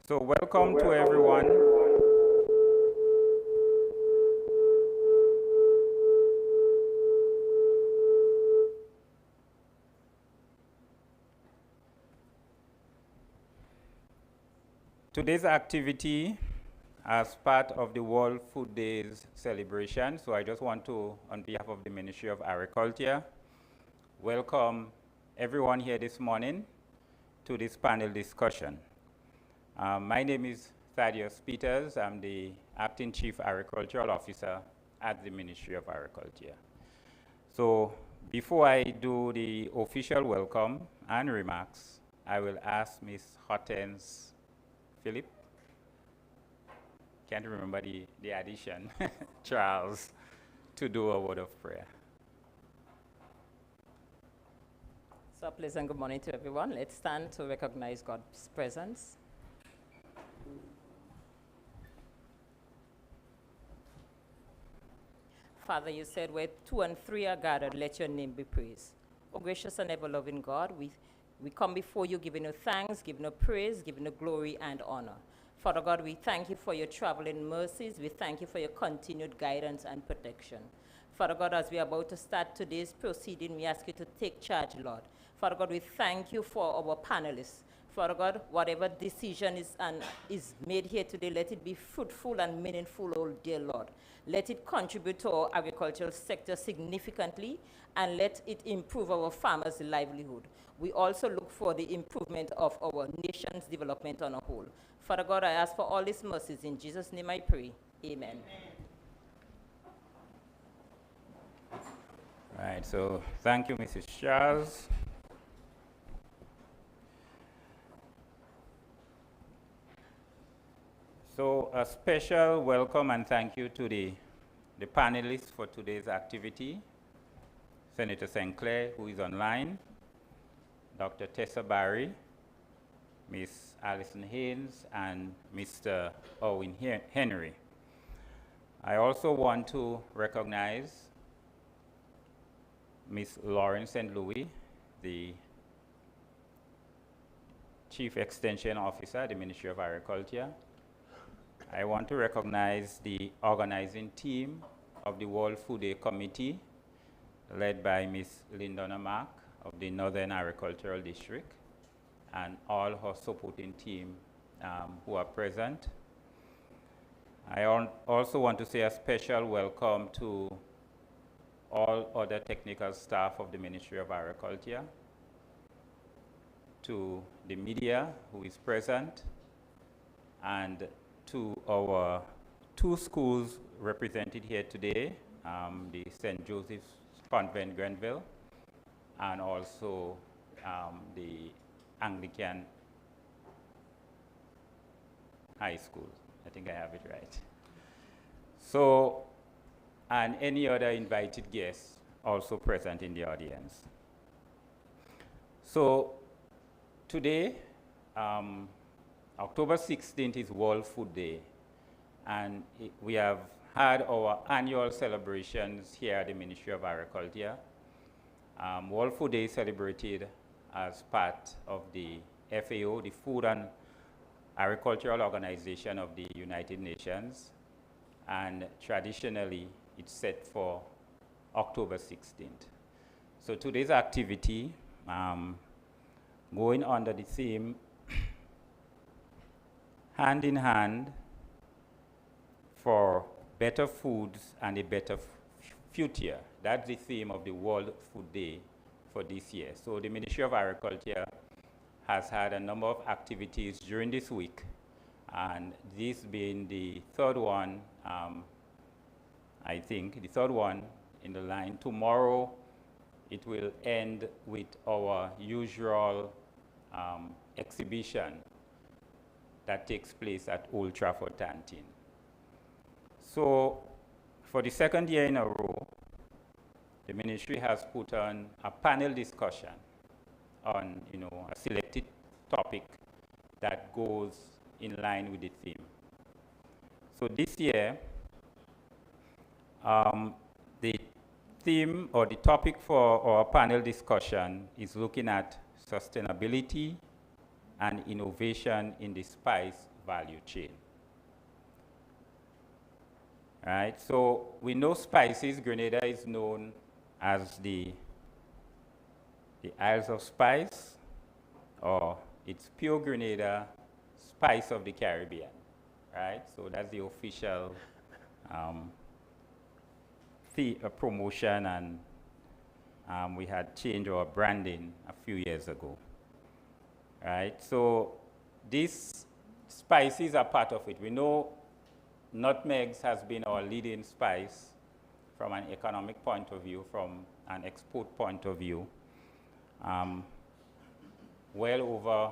So welcome to everyone. Today's activity as part of the World Food Days celebration. So I just want to, on behalf of the Ministry of Agriculture, welcome everyone here this morning to this panel discussion. My name is Thaddeus Peters. I'm the Acting Chief Agricultural Officer at the Ministry of Agriculture. So before I do the official welcome and remarks, I will ask Ms. Hortense Philip, can't remember the addition, Charles, to do a word of prayer. So a pleasant good morning to everyone. Let's stand to recognize God's presence. Father, you said where 2 and 3 are gathered, let your name be praised. Oh, gracious and ever-loving God, we come before you giving you thanks, giving you praise, giving you glory and honor. Father God, we thank you for your traveling mercies. We thank you for your continued guidance and protection. Father God, as we are about to start today's proceeding, we ask you to take charge, Lord. Father God, we thank you for our panelists. Father God, whatever decision is made here today, let it be fruitful and meaningful, oh dear Lord. Let it contribute to our agricultural sector significantly, and let it improve our farmers' livelihood. We also look for the improvement of our nation's development on a whole. Father God, I ask for all these mercies. In Jesus' name I pray. Amen. All right, so thank you, Mrs. Charles. So a special welcome and thank you to the panelists for today's activity. Senator St. Clair, who is online, Dr. Tessa Barry, Ms. Alison Haynes, and Mr. Owen Henry. I also want to recognize Ms. Lauren St. Louis, the Chief Extension Officer at the Ministry of Agriculture. I want to recognize the organizing team of the World Food Day Committee, led by Ms. Lyndon Mark of the Northern Agricultural District, and all her supporting team who are present. I also want to say a special welcome to all other technical staff of the Ministry of Agriculture, to the media who is present, and to our 2 schools represented here today, the St. Joseph's Convent Grenville, and also the Anglican High School. I think I have it right. So, and any other invited guests also present in the audience. So, today, October 16th is World Food Day, and we have had our annual celebrations here at the Ministry of Agriculture. World Food Day is celebrated as part of the FAO, the Food and Agricultural Organization of the United Nations, and traditionally it's set for October 16th. So today's activity, going under the theme, hand in hand for better foods and a better future. That's the theme of the World Food Day for this year. So the Ministry of Agriculture has had a number of activities during this week, and this being the 3rd one, I think, the 3rd one in the line. Tomorrow, it will end with our usual exhibition that takes place at Old Trafford Canteen. So, for the 2nd year in a row, the ministry has put on a panel discussion on, a selected topic that goes in line with the theme. So this year, the theme or the topic for our panel discussion is looking at sustainability and innovation in the spice value chain. Right, so we know spices. Grenada is known as the Isles of Spice, or it's pure Grenada, spice of the Caribbean, right? So that's the official promotion, and we had changed our branding a few years ago, right? So these spices are part of it. We know nutmegs has been our leading spice from an economic point of view, from an export point of view. Well over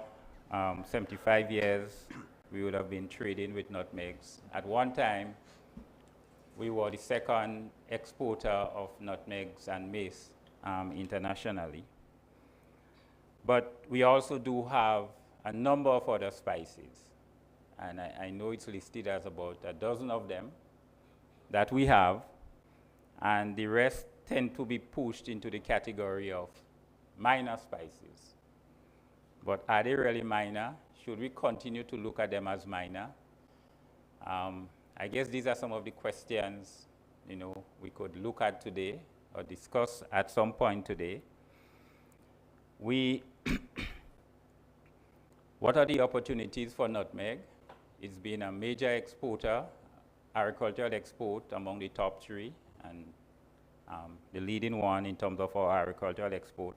75 years, we would have been trading with nutmegs. At one time, we were the second exporter of nutmegs and mace internationally. But we also do have a number of other spices. And I know it's listed as about a dozen of them that we have. And the rest tend to be pushed into the category of minor spices. But are they really minor? Should we continue to look at them as minor? I guess these are some of the questions, we could look at today or discuss at some point today. What are the opportunities for nutmeg? It's been a major exporter, agricultural export among the top three, and the leading one in terms of our agricultural export.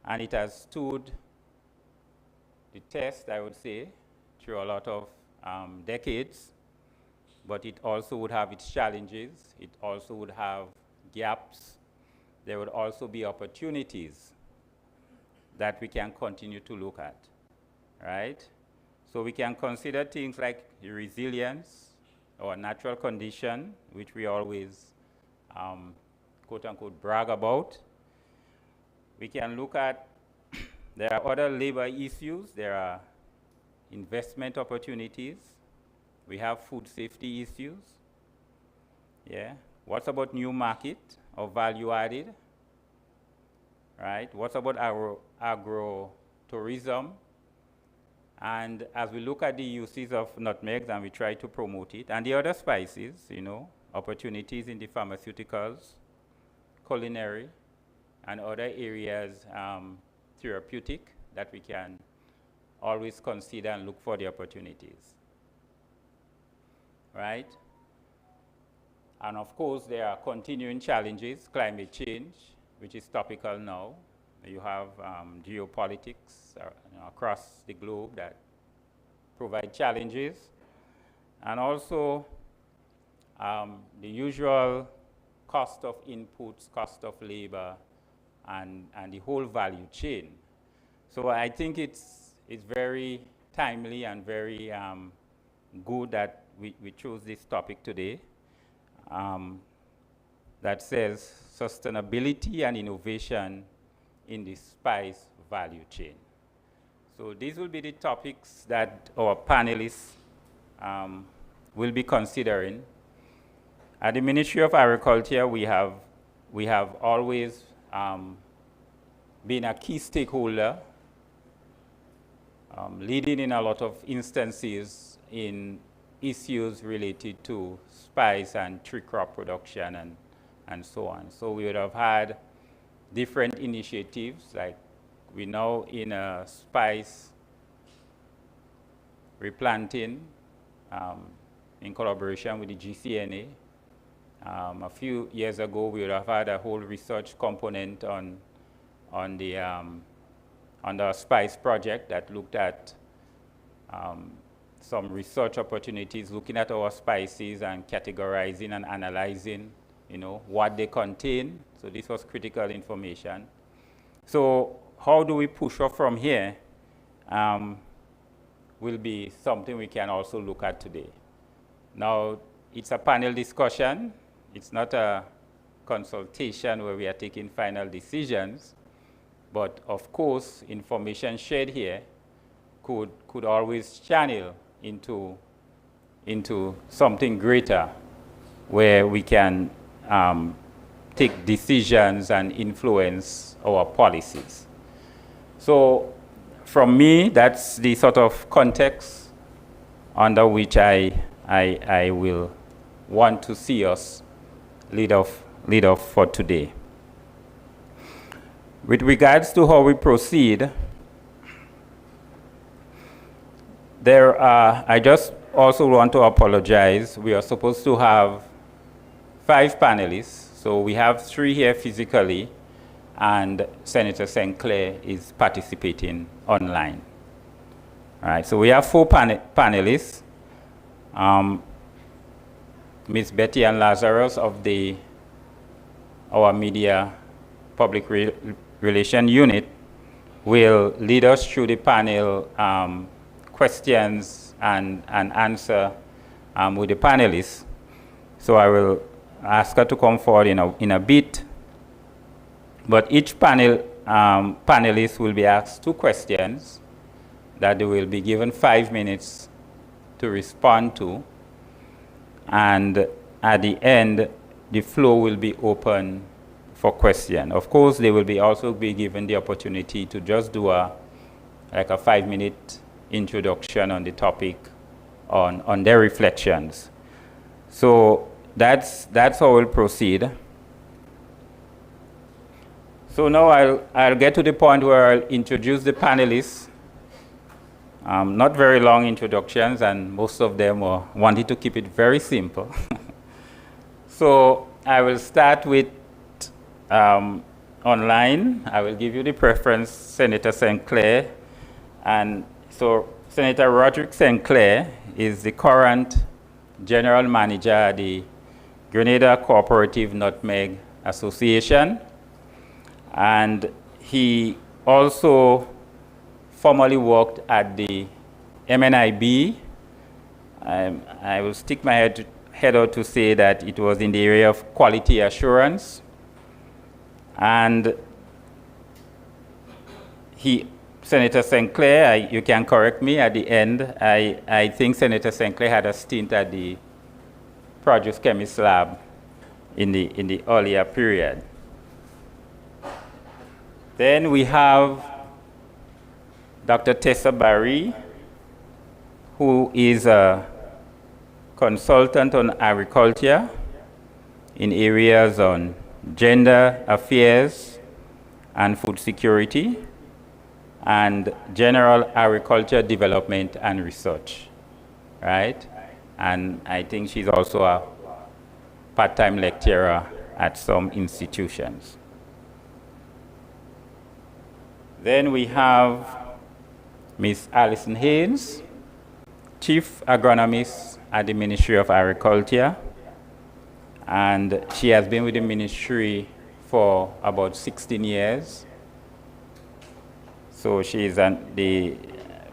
And it has stood the test, I would say, through a lot of decades, but it also would have its challenges. It also would have gaps. There would also be opportunities that we can continue to look at, right? So we can consider things like resilience or natural condition, which we always, quote unquote, brag about. We can look at, there are other labor issues, there are investment opportunities, we have food safety issues. Yeah. What about new market or value added? Right? What about agro-tourism? And as we look at the uses of nutmegs and we try to promote it, and the other spices, opportunities in the pharmaceuticals, culinary, and other areas, therapeutic, that we can always consider and look for the opportunities, right? And of course, there are continuing challenges, climate change, which is topical now. You have geopolitics across the globe that provide challenges. And also the usual cost of inputs, cost of labor, and the whole value chain. So I think it's very timely and very good that we chose this topic today that says sustainability and innovation in the spice value chain. So these will be the topics that our panelists will be considering. At the Ministry of Agriculture, we have always been a key stakeholder, leading in a lot of instances in issues related to spice and tree crop production and so on. So we would have had different initiatives, like we now in a spice replanting in collaboration with the GCNA. A few years ago, we would have had a whole research component on the spice project that looked at some research opportunities, looking at our spices and categorizing and analyzing, what they contain. So this was critical information. So how do we push off from here will be something we can also look at today. Now, it's a panel discussion. It's not a consultation where we are taking final decisions. But of course, information shared here could always channel into something greater where we can take decisions and influence our policies. So from me, that's the sort of context under which I will want to see us lead off for today. With regards to how we proceed, I just also want to apologize. We are supposed to have 5 panelists, so we have 3 here physically, and Senator St. Clair is participating online. All right, so we have 4 panelists. Ms. Betty Ann Lazarus of our Media Public Relation Unit will lead us through the panel questions and answer with the panelists. So I will ask her to come forward in a bit. But each panelist will be asked 2 questions that they will be given 5 minutes to respond to. And at the end, the floor will be open for question. Of course, they will also be given the opportunity to just do a 5-minute introduction on the topic, on their reflections. So that's how we'll proceed. So now I'll get to the point where I'll introduce the panelists. Not very long introductions, and most of them wanted to keep it very simple. So I will start with online. I will give you the preference, Senator St. Clair. And so Senator Roderick St. Clair is the current General Manager at the Grenada Cooperative Nutmeg Association. And he also formerly worked at the MNIB. I will stick my head out to say that it was in the area of quality assurance. And Senator St. Clair, you can correct me at the end, I think Senator St. Clair had a stint at the Produce Chemist Lab in the earlier period. Then we have Dr. Tessa Barry, who is a consultant on agriculture in areas on gender affairs and food security, and general agriculture development and research, right? And I think she's also a part-time lecturer at some institutions. Then we have Ms. Alison Haynes, Chief Agronomist at the Ministry of Agriculture, and she has been with the ministry for about 16 years. So she is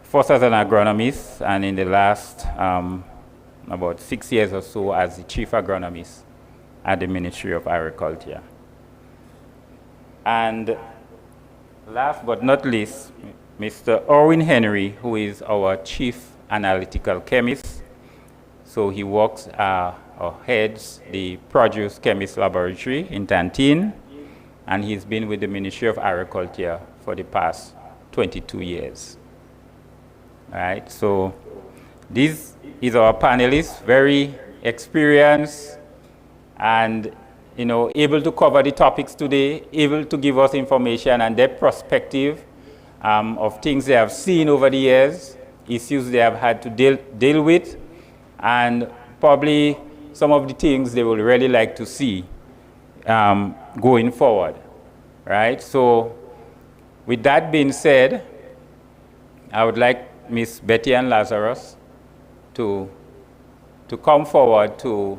first as an agronomist, and in the last about 6 years or so as the Chief Agronomist at the Ministry of Agriculture. And last but not least, Mr. Erwin Henry, who is our Chief Analytical Chemist. So he works or heads the Produce Chemist Laboratory in Tantine, and he's been with the Ministry of Agriculture for the past 22 years. All right, so this is our panelists, very experienced and able to cover the topics today, able to give us information and their perspective of things they have seen over the years, issues they have had to deal with, and probably some of the things they would really like to see going forward, right? So with that being said, I would like Ms. Betty Ann Lazarus to come forward to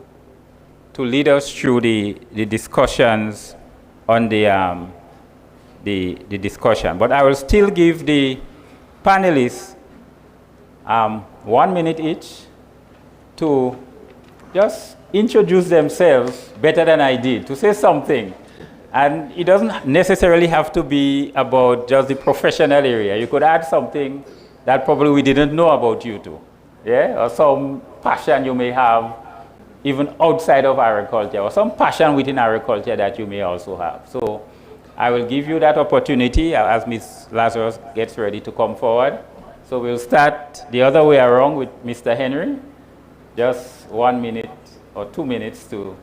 lead us through the discussions on the discussion. But I will still give the panelists 1 minute each to just introduce themselves better than I did, to say something. And it doesn't necessarily have to be about just the professional area. You could add something that probably we didn't know about you two, yeah? Or some passion you may have even outside of agriculture, or some passion within agriculture that you may also have. So I will give you that opportunity as Ms. Lazarus gets ready to come forward. So we'll start the other way around with Mr. Henry. Just 1 minute or 2 minutes to.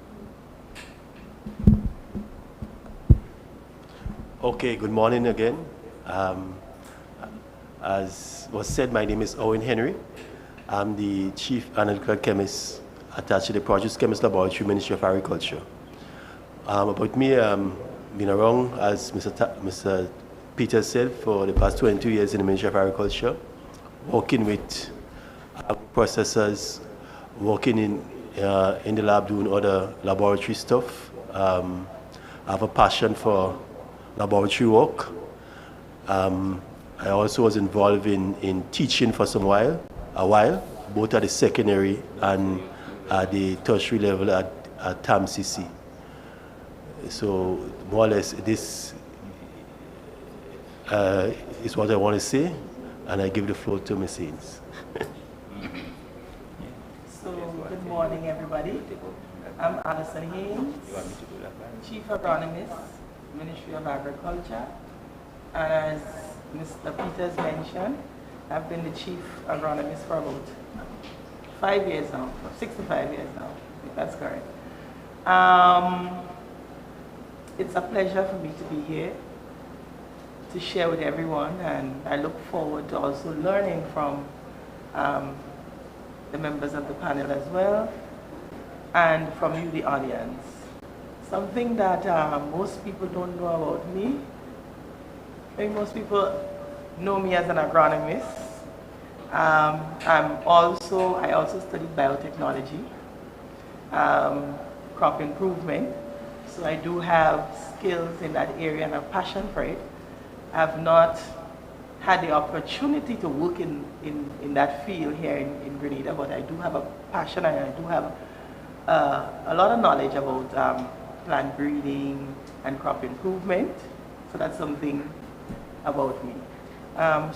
Okay, good morning again. As was said, my name is Owen Henry. I'm the Chief Analytical Chemist attached to the Produce Chemist Laboratory, Ministry of Agriculture. About me, been around, as Mr. Peter said, for the past 22 years in the Ministry of Agriculture, working with processors, working in the lab doing other laboratory stuff. I have a passion for laboratory work. I also was involved in teaching for a while, both at the secondary and at the tertiary level at TAMCC. So more or less this is what I want to say, and I give the floor to Ms. Haynes. So good morning, everybody. I'm Alison Haynes, Chief Agronomist, Ministry of Agriculture, and as Mr. Peters mentioned, I've been the Chief Agronomist for about 5 years now, 65 years now, if that's correct. It's a pleasure for me to be here to share with everyone, and I look forward to also learning from the members of the panel as well, and from you, the audience. Something that most people don't know about me. I think most people know me as an agronomist. I also studied biotechnology, crop improvement. So I do have skills in that area and a passion for it. I've not had the opportunity to work in that field here in Grenada, but I do have a passion and I do have a lot of knowledge about plant breeding and crop improvement. So that's something about me.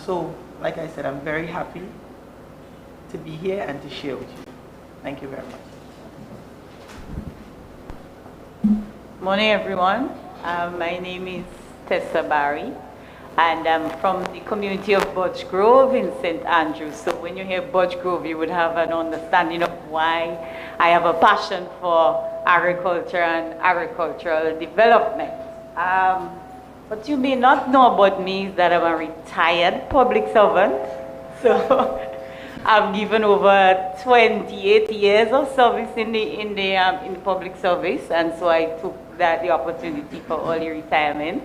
So like I said, I'm very happy to be here and to share with you. Thank you very much. Morning, everyone. My name is Tessa Barry, and I'm from the community of Budge Grove in St. Andrews. So when you hear Budge Grove, you would have an understanding of why I have a passion for agriculture and agricultural development. What you may not know about me is that I'm a retired public servant. So I've given over 28 years of service in the public service, and so I took the opportunity for early retirement.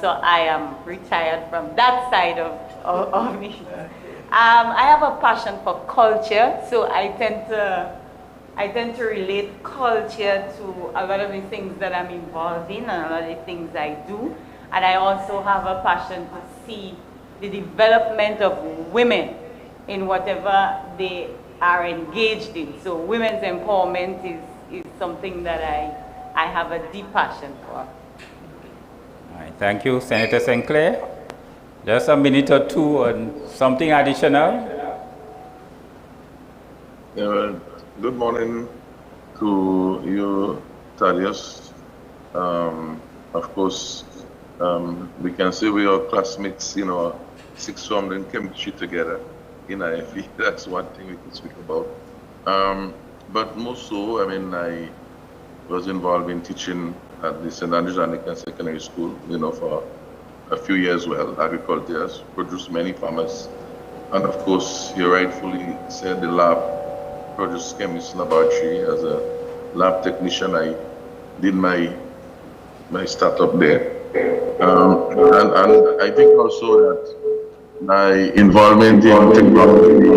So I am retired from that side of me. I have a passion for culture, so I tend to relate culture to a lot of the things that I'm involved in and a lot of the things I do. And I also have a passion to see the development of women in whatever they are engaged in. So women's empowerment is something that I have a deep passion for. All right, thank you, Senator St. Clair. Just a minute or two on something additional. Good morning to you, Thaddeus. Of course, we can say we are classmates, sixth form in chemistry together in IFE. That's one thing we can speak about. But more so, I was involved in teaching at the St. Andrews Anglican Secondary School, for a few years agriculture, produced many farmers. And of course, you rightfully said the lab, Produce Chemist Laboratory, as a lab technician, I did my startup there. And I think also that my involvement in technology,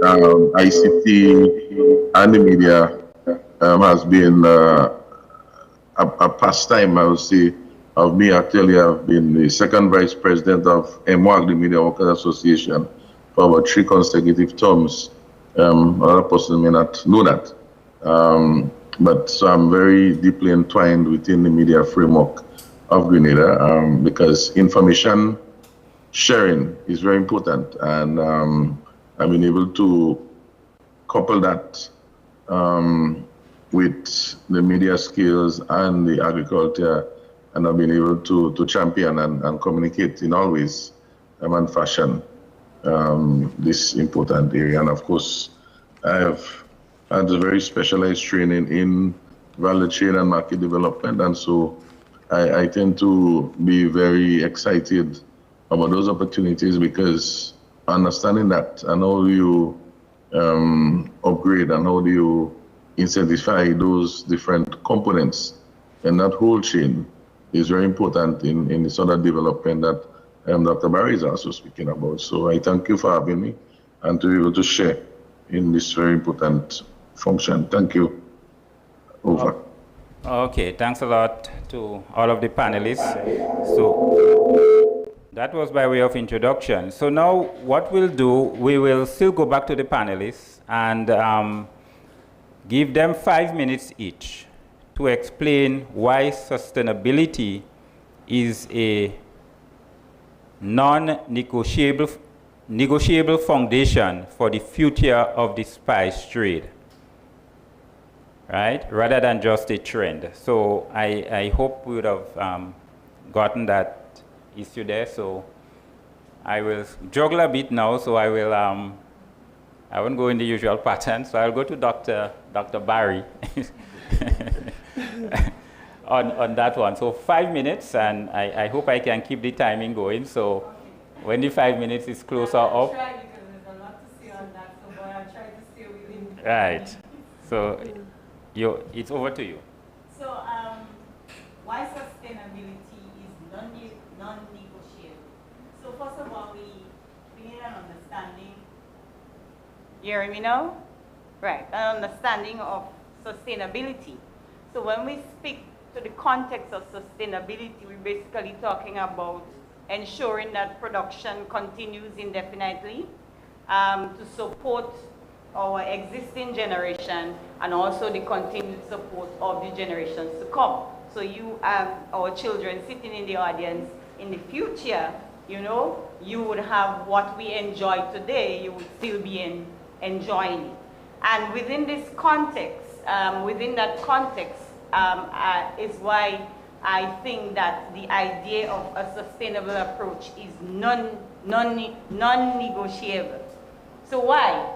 ICT, and the media has been a pastime, I would say, of me. Actually, I've been the second vice president of MWAG, the Media Workers Association, for about 3 consecutive terms. Another person may not know that. But so I'm very deeply entwined within the media framework of Grenada, because information sharing is very important. And I've been able to couple that with the media skills and the agriculture, and I've been able to champion and communicate in all ways and fashion this important area. And of course, I have had a very specialized training in value chain and market development, and so I tend to be very excited about those opportunities, because understanding that and how do you upgrade and how do you incentivize those different components and that whole chain is very important in the sort of development that Dr. Barry is also speaking about. So I thank you for having me and to be able to share in this very important function. Thank you. Over. Okay, thanks a lot to all of the panelists. So that was by way of introduction. So now what we'll do, we will still go back to the panelists and give them 5 minutes each to explain why sustainability is a non-negotiable foundation for the future of the spice trade, right? Rather than just a trend. So I hope we would have gotten that issue there. So I will juggle a bit now. So I won't go in the usual pattern. So I'll go to Dr. Barry on that one. So 5 minutes, and I hope I can keep the timing going. So when the 5 minutes is closer up. I'll try, because there's a lot to say on that, so but I'll try to stay within. Right. So it's over to you. So why sustainability is non-negotiable? So first of all, we need an understanding. You hear me now? Right, an understanding of sustainability. So when we speak to the context of sustainability, we're basically talking about ensuring that production continues indefinitely to support our existing generation and also the continued support of the generations to come. So you, our children sitting in the audience, in the future, you know, you would have what we enjoy today, you would still be enjoying it. And within this context, within that context is why I think that the idea of a sustainable approach is non-negotiable. So why?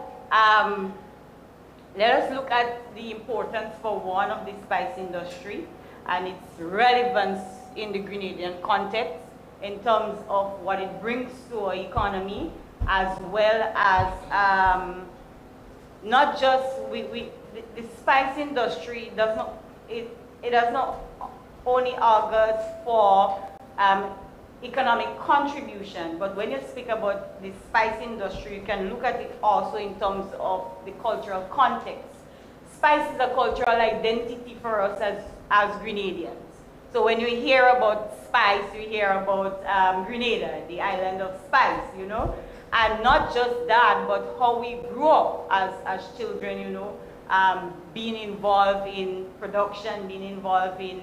Let us look at the importance for one of the spice industry and its relevance in the Grenadian context in terms of what it brings to our economy, as well as not just the spice industry does not does not only augurs for economic contribution, but when you speak about the spice industry, you can look at it also in terms of the cultural context. Spice is a cultural identity for us as Grenadians. So when you hear about spice, you hear about Grenada, the island of spice, you know. And not just that, but how we grew up as children, you know, being involved in production, being involved in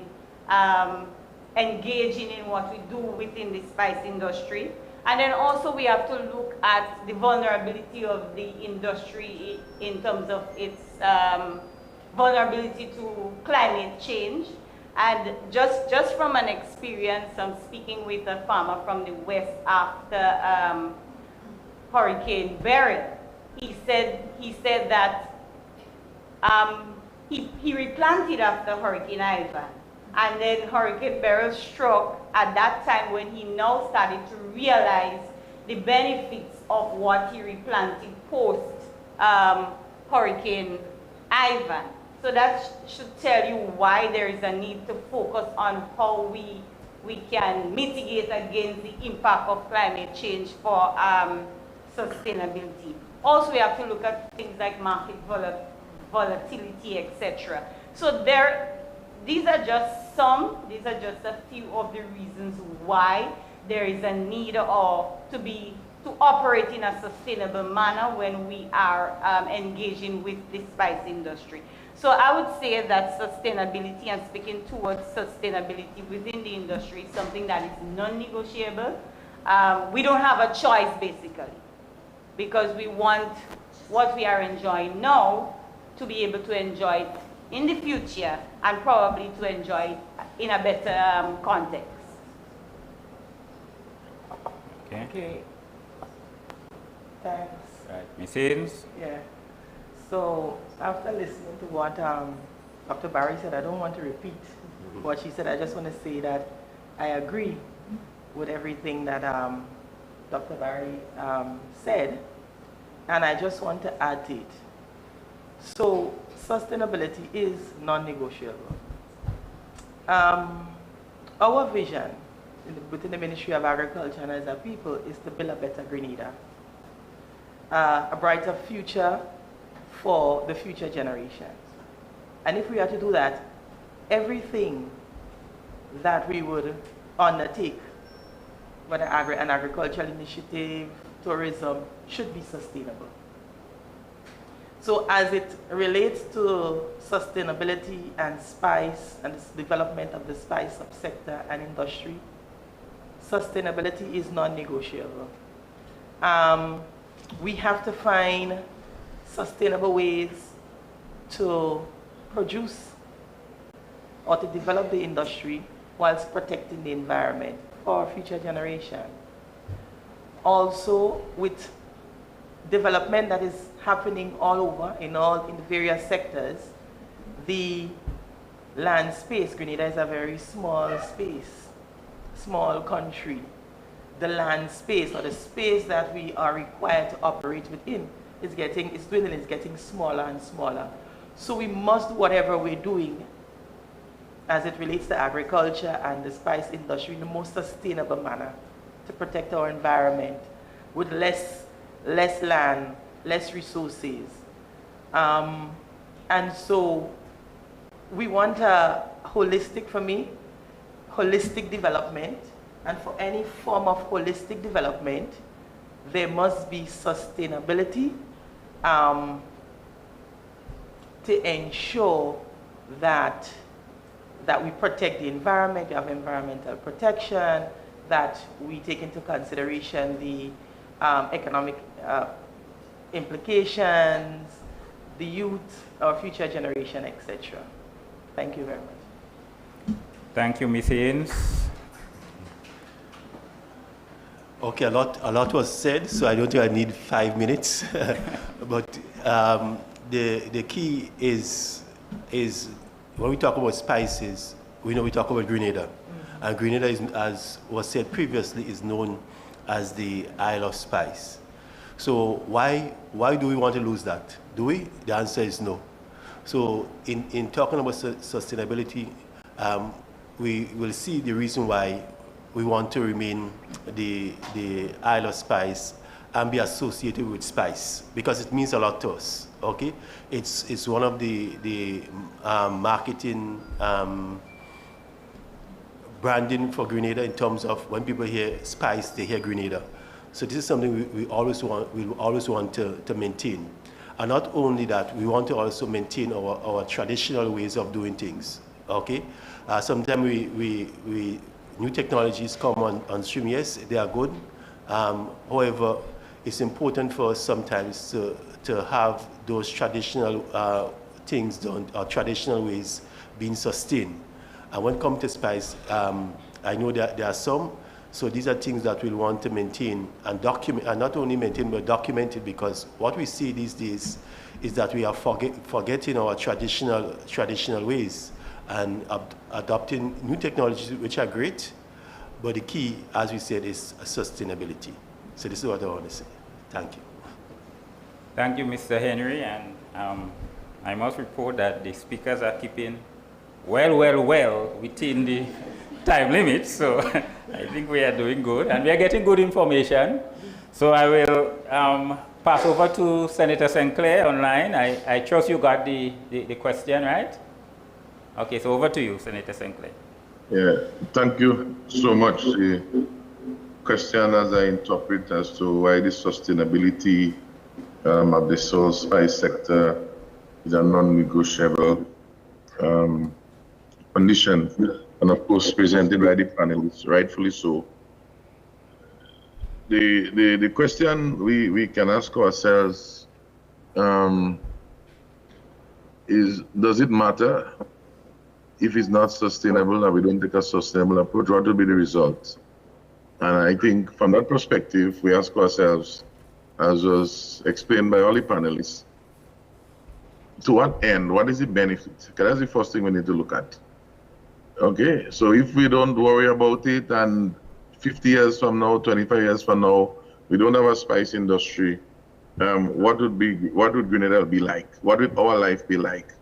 engaging in what we do within the spice industry. And then also we have to look at the vulnerability of the industry in terms of its vulnerability to climate change. And just from an experience, I'm speaking with a farmer from the west after Hurricane Beryl. He said that he replanted after Hurricane Ivan. And then Hurricane Beryl struck at that time when he now started to realize the benefits of what he replanted post Hurricane Ivan. So that should tell you why there is a need to focus on how we can mitigate against the impact of climate change for sustainability. Also, we have to look at things like market volatility, etc. So these are just a few of the reasons why there is a need to operate in a sustainable manner when we are engaging with the spice industry. So I would say that sustainability, and speaking towards sustainability within the industry, is something that is non-negotiable. We don't have a choice, basically, because we want what we are enjoying now to be able to enjoy it in the future, and probably to enjoy it in a better context. Okay. Thanks. Right. Ms. Haynes? Yeah. So after listening to what Dr. Barry said, I don't want to repeat what she said. I just want to say that I agree with everything that Dr. Barry said, and I just want to add to it. So sustainability is non-negotiable. Our vision within the Ministry of Agriculture and as a people is to build a better Grenada, a brighter future for the future generations. And if we are to do that, everything that we would undertake, whether an agricultural initiative, tourism, should be sustainable. So as it relates to sustainability and spice and the development of the spice subsector and industry, sustainability is non-negotiable. We have to find sustainable ways to produce or to develop the industry whilst protecting the environment for our future generation. Also, with development that is happening all over in the various sectors, the land space, Grenada is a very small space, small country. The land space or the space that we are required to operate within is dwindling, it's getting smaller and smaller. So we must do whatever we're doing as it relates to agriculture and the spice industry in the most sustainable manner to protect our environment with less land, less resources. And so we want a holistic development, and for any form of holistic development, there must be sustainability to ensure that we protect the environment, we have environmental protection, that we take into consideration the economic implications, the youth, our future generation, etc. Thank you very much. Thank you, Ms. Haynes. Okay, a lot was said, so I don't think I need 5 minutes. But the key is when we talk about spices, we talk about Grenada. And Grenada, as was said previously, is known as the Isle of Spice. So why do we want to lose that? Do we? The answer is no. So in talking about sustainability, we will see the reason why we want to remain the Isle of Spice and be associated with spice, because it means a lot to us. Okay, it's one of the marketing branding for Grenada in terms of when people hear spice, they hear Grenada. So this is something we always want to maintain. And not only that, we want to also maintain our traditional ways of doing things. Okay, sometimes new technologies come on stream. Yes, they are good. However, it's important for us sometimes to have those traditional things done, or traditional ways being sustained. And when it comes to spice, I know that there are some. So these are things that we'll want to maintain and document, and not only maintain but document it, because what we see these days is that we are forgetting our traditional ways and adopting new technologies, which are great, but the key, as we said, is sustainability. So this is what I want to say. Thank you. Thank you, Mr. Henry, and I must report that the speakers are keeping well within the time limit, so I think we are doing good, and we are getting good information. So I will pass over to Senator St. Clair online. I trust you got the question, right? Okay, so over to you, Senator St. Clair. Yeah, thank you so much. The question, as I interpret, as to why the sustainability of the soil spice sector is a non-negotiable condition, and of course presented by the panelists, rightfully so. The question we can ask ourselves is, does it matter if it's not sustainable and we don't take a sustainable approach? What will be the result? And I think from that perspective, we ask ourselves, as was explained by all the panelists. To what end? What is the benefit? Because that's the first thing we need to look at. Okay, so if we don't worry about it, and 50 years from now, 25 years from now, we don't have a spice industry, what would Grenada be like? What would our life be like?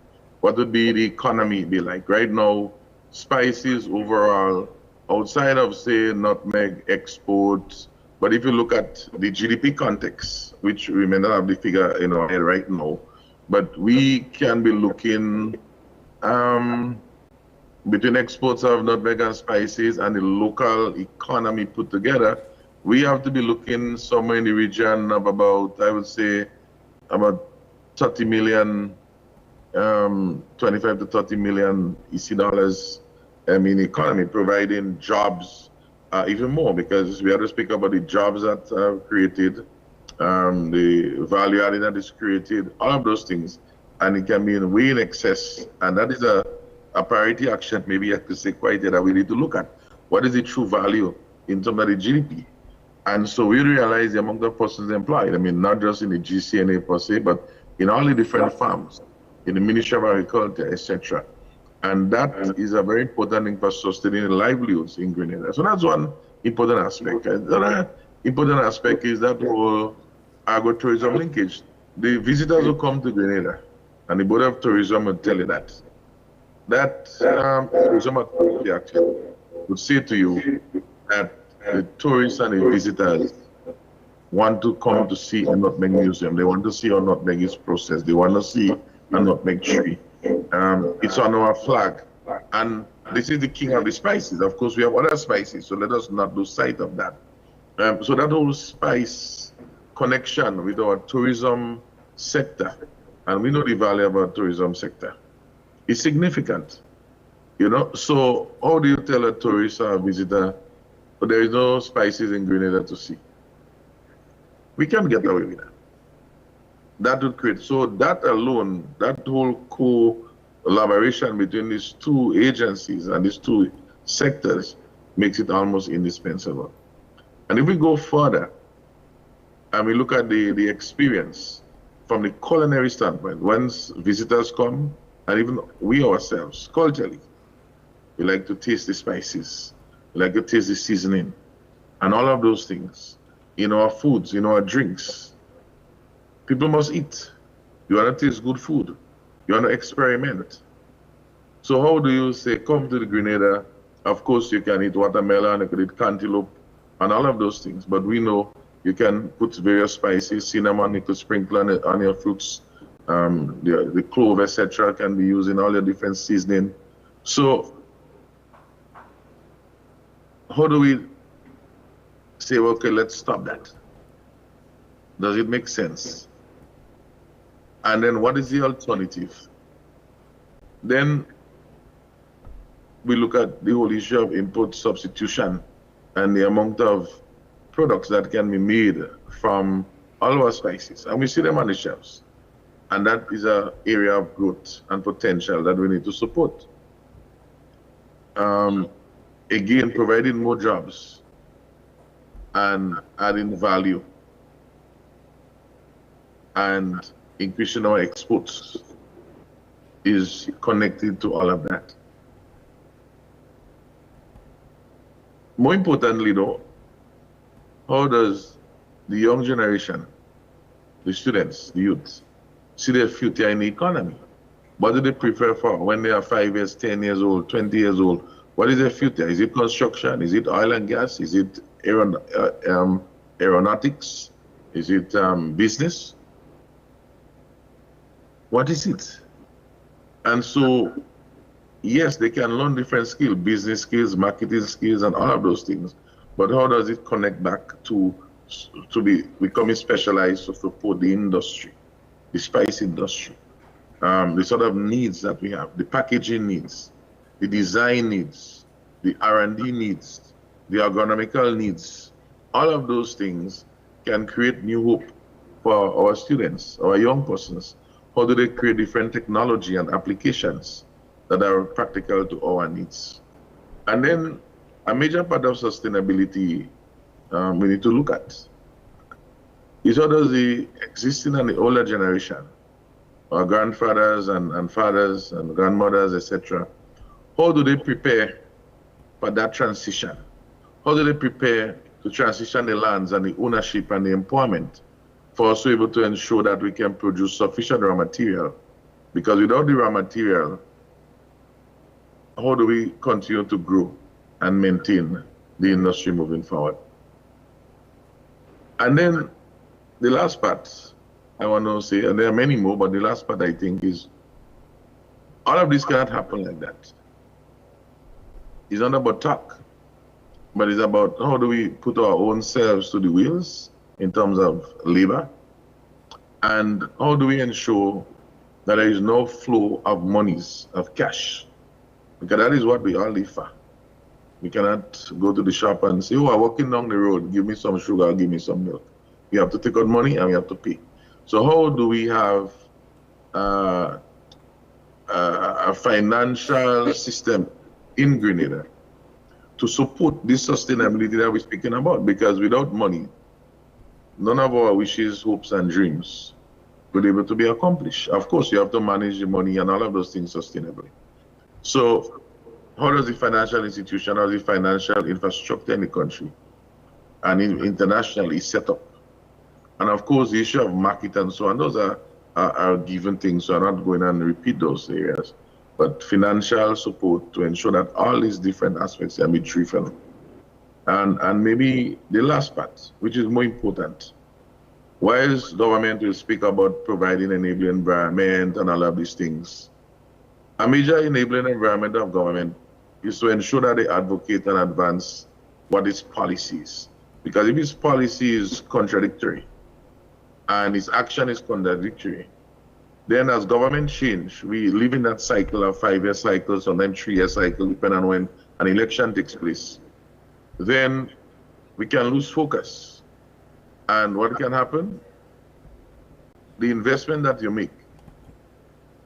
What would be the economy be like? Right now, spices overall, outside of, say, nutmeg exports, but if you look at the GDP context, which we may not have the figure in our head right now, but we can be looking between exports of nutmeg and spices and the local economy put together, we have to be looking somewhere in the region of about, I would say, about 30 million, 25 to 30 million EC dollars in the economy, providing jobs even more, because we have to speak about the jobs that are created, the value added that is created, all of those things, and it can be way in excess, and that is a priority action, maybe I could say quite that we need to look at. What is the true value in terms of the GDP? And so we realize the amount of persons employed, I mean, not just in the GCNA per se, but in all the different farms, in the Ministry of Agriculture, etc. And that is a very important thing for sustaining livelihoods in Grenada. So that's one important aspect. Another important aspect is that whole agro-tourism linkage. The visitors who come to Grenada, and the Board of Tourism will tell you that tourism authority actually would say to you that the tourists and the visitors want to come to see a nutmeg museum. They want to see how nutmeg is processed. They want to see a nutmeg tree. It's on our flag. And this is the king of the spices. Of course, we have other spices, so let us not lose sight of that. So that whole spice connection with our tourism sector, and we know the value of our tourism sector, is significant. You know, so how do you tell a tourist or a visitor, but there is no spices in Grenada to see? We can't get away with that. That would create, so that alone, that whole collaboration between these two agencies and these two sectors makes it almost indispensable. And if we go further and we look at the experience from the culinary standpoint, once visitors come, and even we ourselves, culturally, we like to taste the spices, we like to taste the seasoning, and all of those things in our foods, in our drinks. People must eat. You want to taste good food. You want to experiment. So how do you say, come to the Grenada? Of course, you can eat watermelon, you can eat cantaloupe, and all of those things. But we know you can put various spices, cinnamon, you could sprinkle on your fruits. The clove, etc., can be used in all your different seasoning. So how do we say, okay, let's stop that? Does it make sense? And then what is the alternative? Then we look at the whole issue of import substitution and the amount of products that can be made from all our spices. And we see them on the shelves. And that is an area of growth and potential that we need to support. Again, providing more jobs and adding value and increasing our exports is connected to all of that. More importantly though, how does the young generation, the students, the youth, see their future in the economy? What do they prefer for when they are 5 years, 10 years old, 20 years old? What is their future? Is it construction? Is it oil and gas? Is it aeronautics? Is it business? What is it? And so, yes, they can learn different skills, business skills, marketing skills, and all of those things. But how does it connect back to becoming specialized to support the industry, the spice industry, the sort of needs that we have, the packaging needs, the design needs, the R&D needs, the agronomical needs? All of those things can create new hope for our students, our young persons. How do they create different technology and applications that are practical to our needs? And then a major part of sustainability we need to look at. is how does the existing and the older generation, our grandfathers and fathers and grandmothers, etc., how do they prepare for that transition? How do they prepare to transition the lands and the ownership and the employment for us to be able to ensure that we can produce sufficient raw material? Because without the raw material, how do we continue to grow and maintain the industry moving forward? And then the last part I want to say, and there are many more, but the last part I think is all of this cannot happen like that. It's not about talk, but it's about how do we put our own selves to the wheels in terms of labor, and how do we ensure that there is no flow of monies, of cash, because that is what we all live for. We cannot go to the shop and say, oh, I'm walking down the road, give me some sugar, give me some milk. We have to take out money and we have to pay. So how do we have a financial system in Grenada to support this sustainability that we're speaking about? Because without money, none of our wishes, hopes, and dreams will be able to be accomplished. Of course, you have to manage the money and all of those things sustainably. So how does the financial institution or the financial infrastructure in the country and internationally set up? And of course, the issue of market and so on, those are given things, so I'm not going to repeat those areas. But financial support to ensure that all these different aspects can be driven. And maybe the last part, which is more important, whilst government will speak about providing enabling environment and all of these things, a major enabling environment of government is to ensure that they advocate and advance what its policies. Because if its policy is contradictory and its action is contradictory, then as government change, we live in that cycle of 5-year cycles, sometimes 3-year cycle, depending on when an election takes place. Then we can lose focus. And what can happen? The investment that you make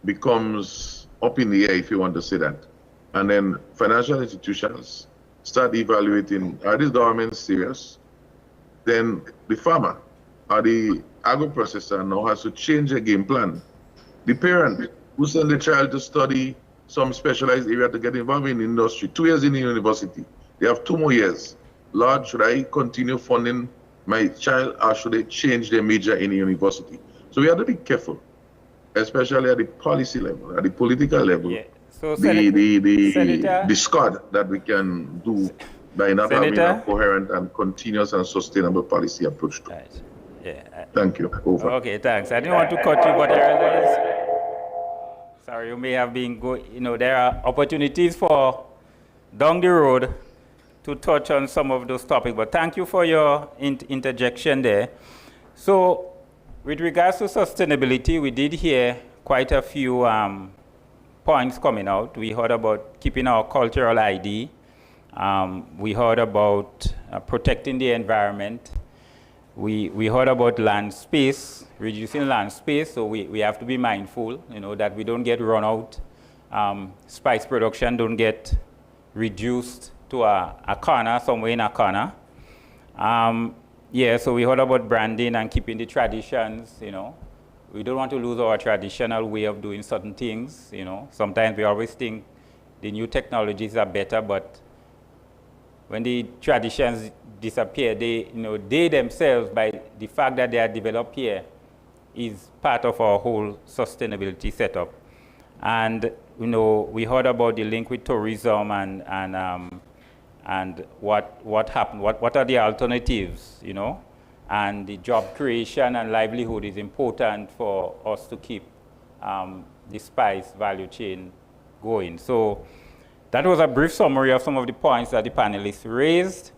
becomes up in the air, if you want to say that. And then financial institutions start evaluating, are these governments serious? Then the farmer or the agro-processor now has to change their game plan. The parent who send the child to study some specialized area to get involved in the industry, 2 years in the university, they have 2 more years. Lord, should I continue funding my child or should they change their major in the university? So we have to be careful, especially at the policy level, at the political level. Yeah. So the discard that we can do by not having a coherent and continuous and sustainable policy approach to. Right. Yeah. Thank you. Over. Okay, thanks. I didn't want to cut you, but I realize, sorry, you may have been there are opportunities for down the road to touch on some of those topics, but thank you for your interjection there. So with regards to sustainability, we did hear quite a few points coming out. We heard about keeping our cultural ID. We heard about protecting the environment. We heard about land space, reducing land space, so we have to be mindful, that we don't get run out. Spice production don't get reduced to a corner, somewhere in a corner. So we heard about branding and keeping the traditions, We don't want to lose our traditional way of doing certain things, Sometimes we always think the new technologies are better, but when the traditions disappear, they themselves, by the fact that they are developed here, is part of our whole sustainability setup. And we heard about the link with tourism and what happened, what are the alternatives, and the job creation and livelihood is important for us to keep the spice value chain going. So that was a brief summary of some of the points that the panelists raised.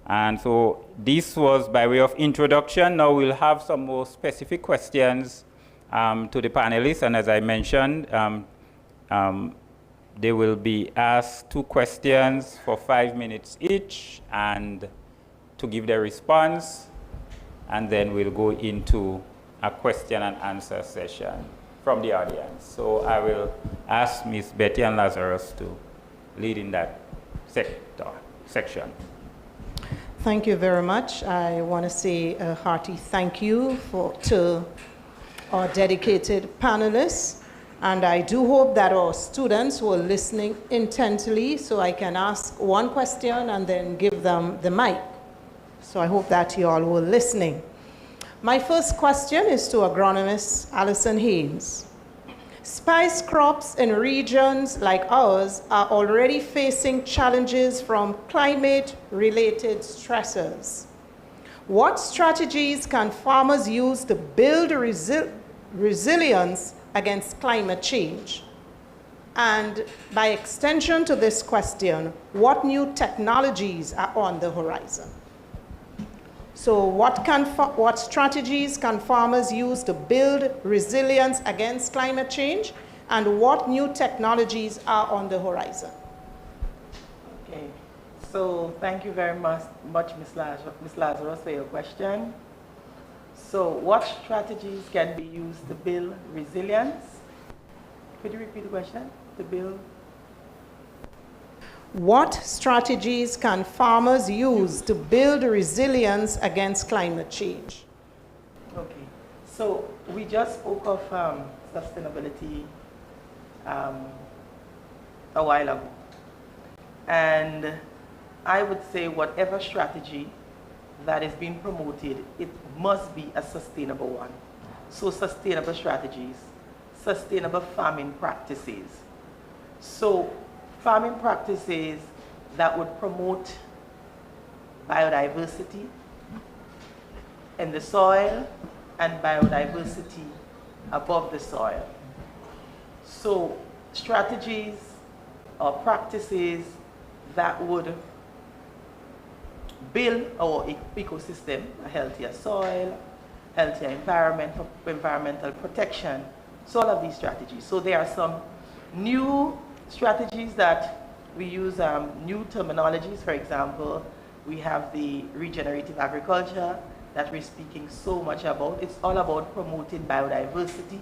And so this was by way of introduction. Now we'll have some more specific questions to the panelists. And as I mentioned, they will be asked 2 questions for 5 minutes each and to give their response. And then we'll go into a question and answer session from the audience. So I will ask Ms. Betty and Lazarus to lead in that section. Thank you very much. I want to say a hearty thank you to our dedicated panelists. And I do hope that our students were listening intently so I can ask one question and then give them the mic. So I hope that you all were listening. My first question is to agronomist Alison Haynes. Spice crops in regions like ours are already facing challenges from climate-related stressors. What strategies can farmers use to build resilience against climate change? And by extension to this question, what new technologies are on the horizon? So what strategies can farmers use to build resilience against climate change? And what new technologies are on the horizon? Okay, so thank you very much, Ms. Lazarus, for your question. So what strategies can be used to build resilience? Could you repeat the question? To build? What strategies can farmers use to build resilience against climate change? Okay, so we just spoke of sustainability a while ago. And I would say whatever strategy that is being promoted, it must be a sustainable one. So sustainable strategies, sustainable farming practices. So farming practices that would promote biodiversity in the soil and biodiversity above the soil. So strategies or practices that would build our ecosystem, a healthier soil, healthier environment for environmental protection. So all of these strategies. So there are some new strategies that we use, new terminologies. For example, we have the regenerative agriculture that we're speaking so much about. It's all about promoting biodiversity,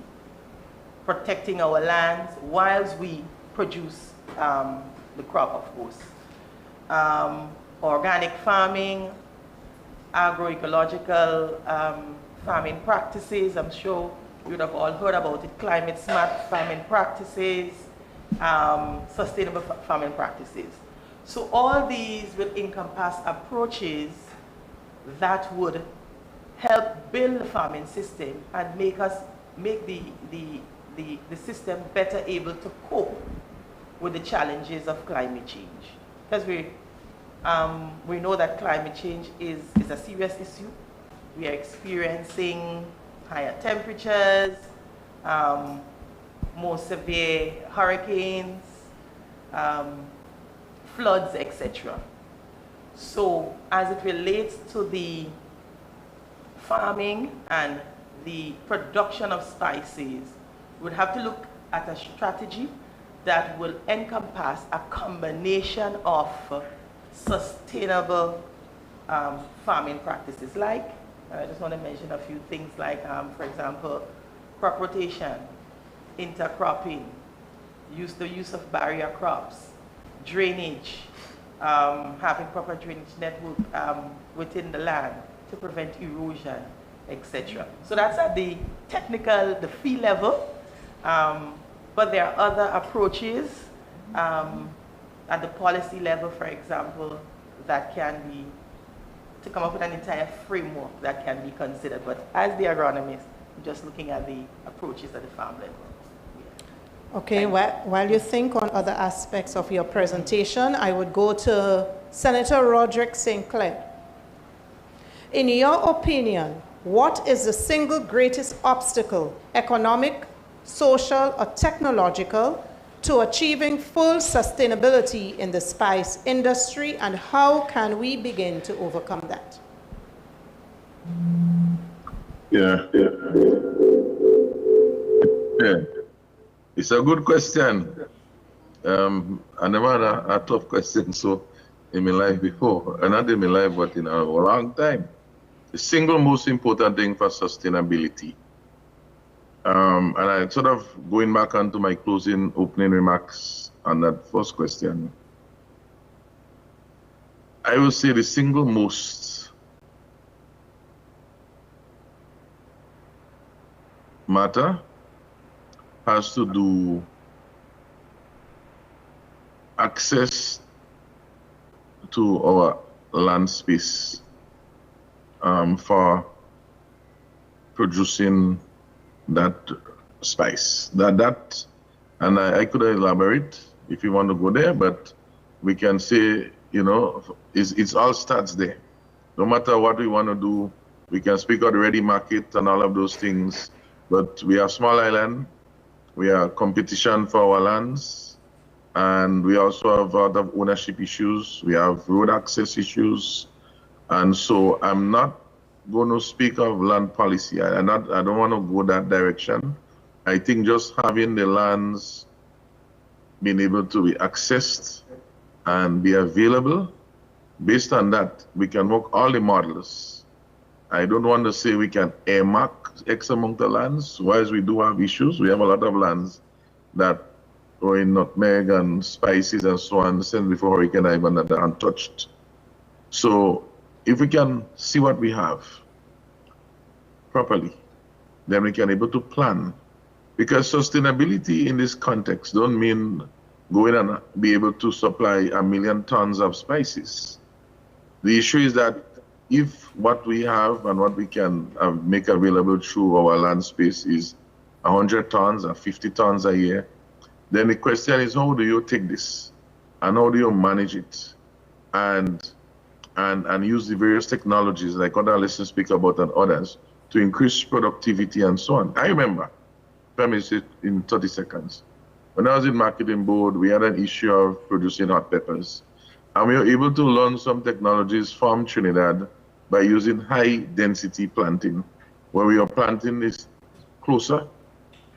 protecting our lands whilst we produce the crop, of course. Organic farming, agroecological farming practices. I'm sure you would have all heard about it. Climate smart farming practices, sustainable farming practices. So all these will encompass approaches that would help build the farming system and make the system better able to cope with the challenges of climate change. Because we know that climate change is a serious issue. We are experiencing higher temperatures, more severe hurricanes, floods, etc. So as it relates to the farming and the production of spices, we'd have to look at a strategy that will encompass a combination of sustainable farming practices. Like, I just want to mention a few things like, for example, crop rotation, intercropping, the use of barrier crops, drainage, having proper drainage network within the land to prevent erosion, etc. So that's at the technical, the field level, but there are other approaches at the policy level, for example, that can be, to come up with an entire framework that can be considered. But as the agronomist, I'm just looking at the approaches at the farm level. Okay, while you think on other aspects of your presentation, I would go to Senator Roderick St. Clair. In your opinion, what is the single greatest obstacle, economic, social, or technological, to achieving full sustainability in the spice industry, and how can we begin to overcome that? Yeah. It's a good question. I never had a tough question so in my life before, and not in my life, but in a long time. The single most important thing for sustainability. And I sort of going back onto my opening remarks on that first question. I will say the single most matter has to do access to our land space for producing that spice. That and I could elaborate if you want to go there, but we can say, you know, it's all starts there. No matter what we want to do, we can speak of the ready market and all of those things, but we are small island, we are competition for our lands, and we also have a lot of ownership issues, we have road access issues, and so I'm not going to speak of land policy. I don't want to go that direction. I think just having the lands being able to be accessed and be available, based on that, we can work all the models. I don't want to say we can earmark X amount of lands, whilst we do have issues. We have a lot of lands that are in nutmeg and spices and so on, since before Hurricane Ivan, that are untouched. So if we can see what we have properly, then we can able to plan. Because sustainability in this context don't mean going and be able to supply 1 million tons of spices. The issue is that if what we have and what we can make available through our land space is 100 tons or 50 tons a year, then the question is, how do you take this and how do you manage it and use the various technologies like other listeners speak about and others to increase productivity and so on. I remember, let me say in 30 seconds, when I was in marketing board, we had an issue of producing hot peppers. And we were able to learn some technologies from Trinidad by using high density planting, where we are planting this closer,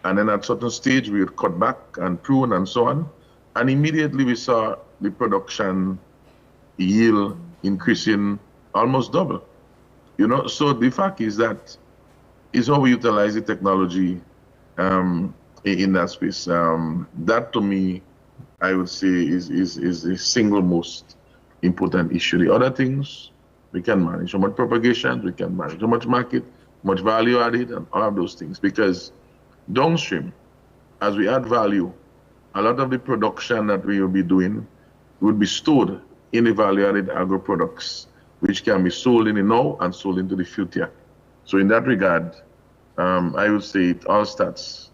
and then at certain stage we would cut back and prune and so on. And immediately we saw the production yield increasing almost double. You know, so the fact is that is how we utilize the technology in that space. That to me, I would say is the single most important issue. The other things we can manage. How much propagation we can manage, how much market, how much value added, and all of those things. Because downstream, as we add value, a lot of the production that we will be doing would be stored in the value-added agro products, which can be sold in the now and sold into the future. So in that regard, I would say it all starts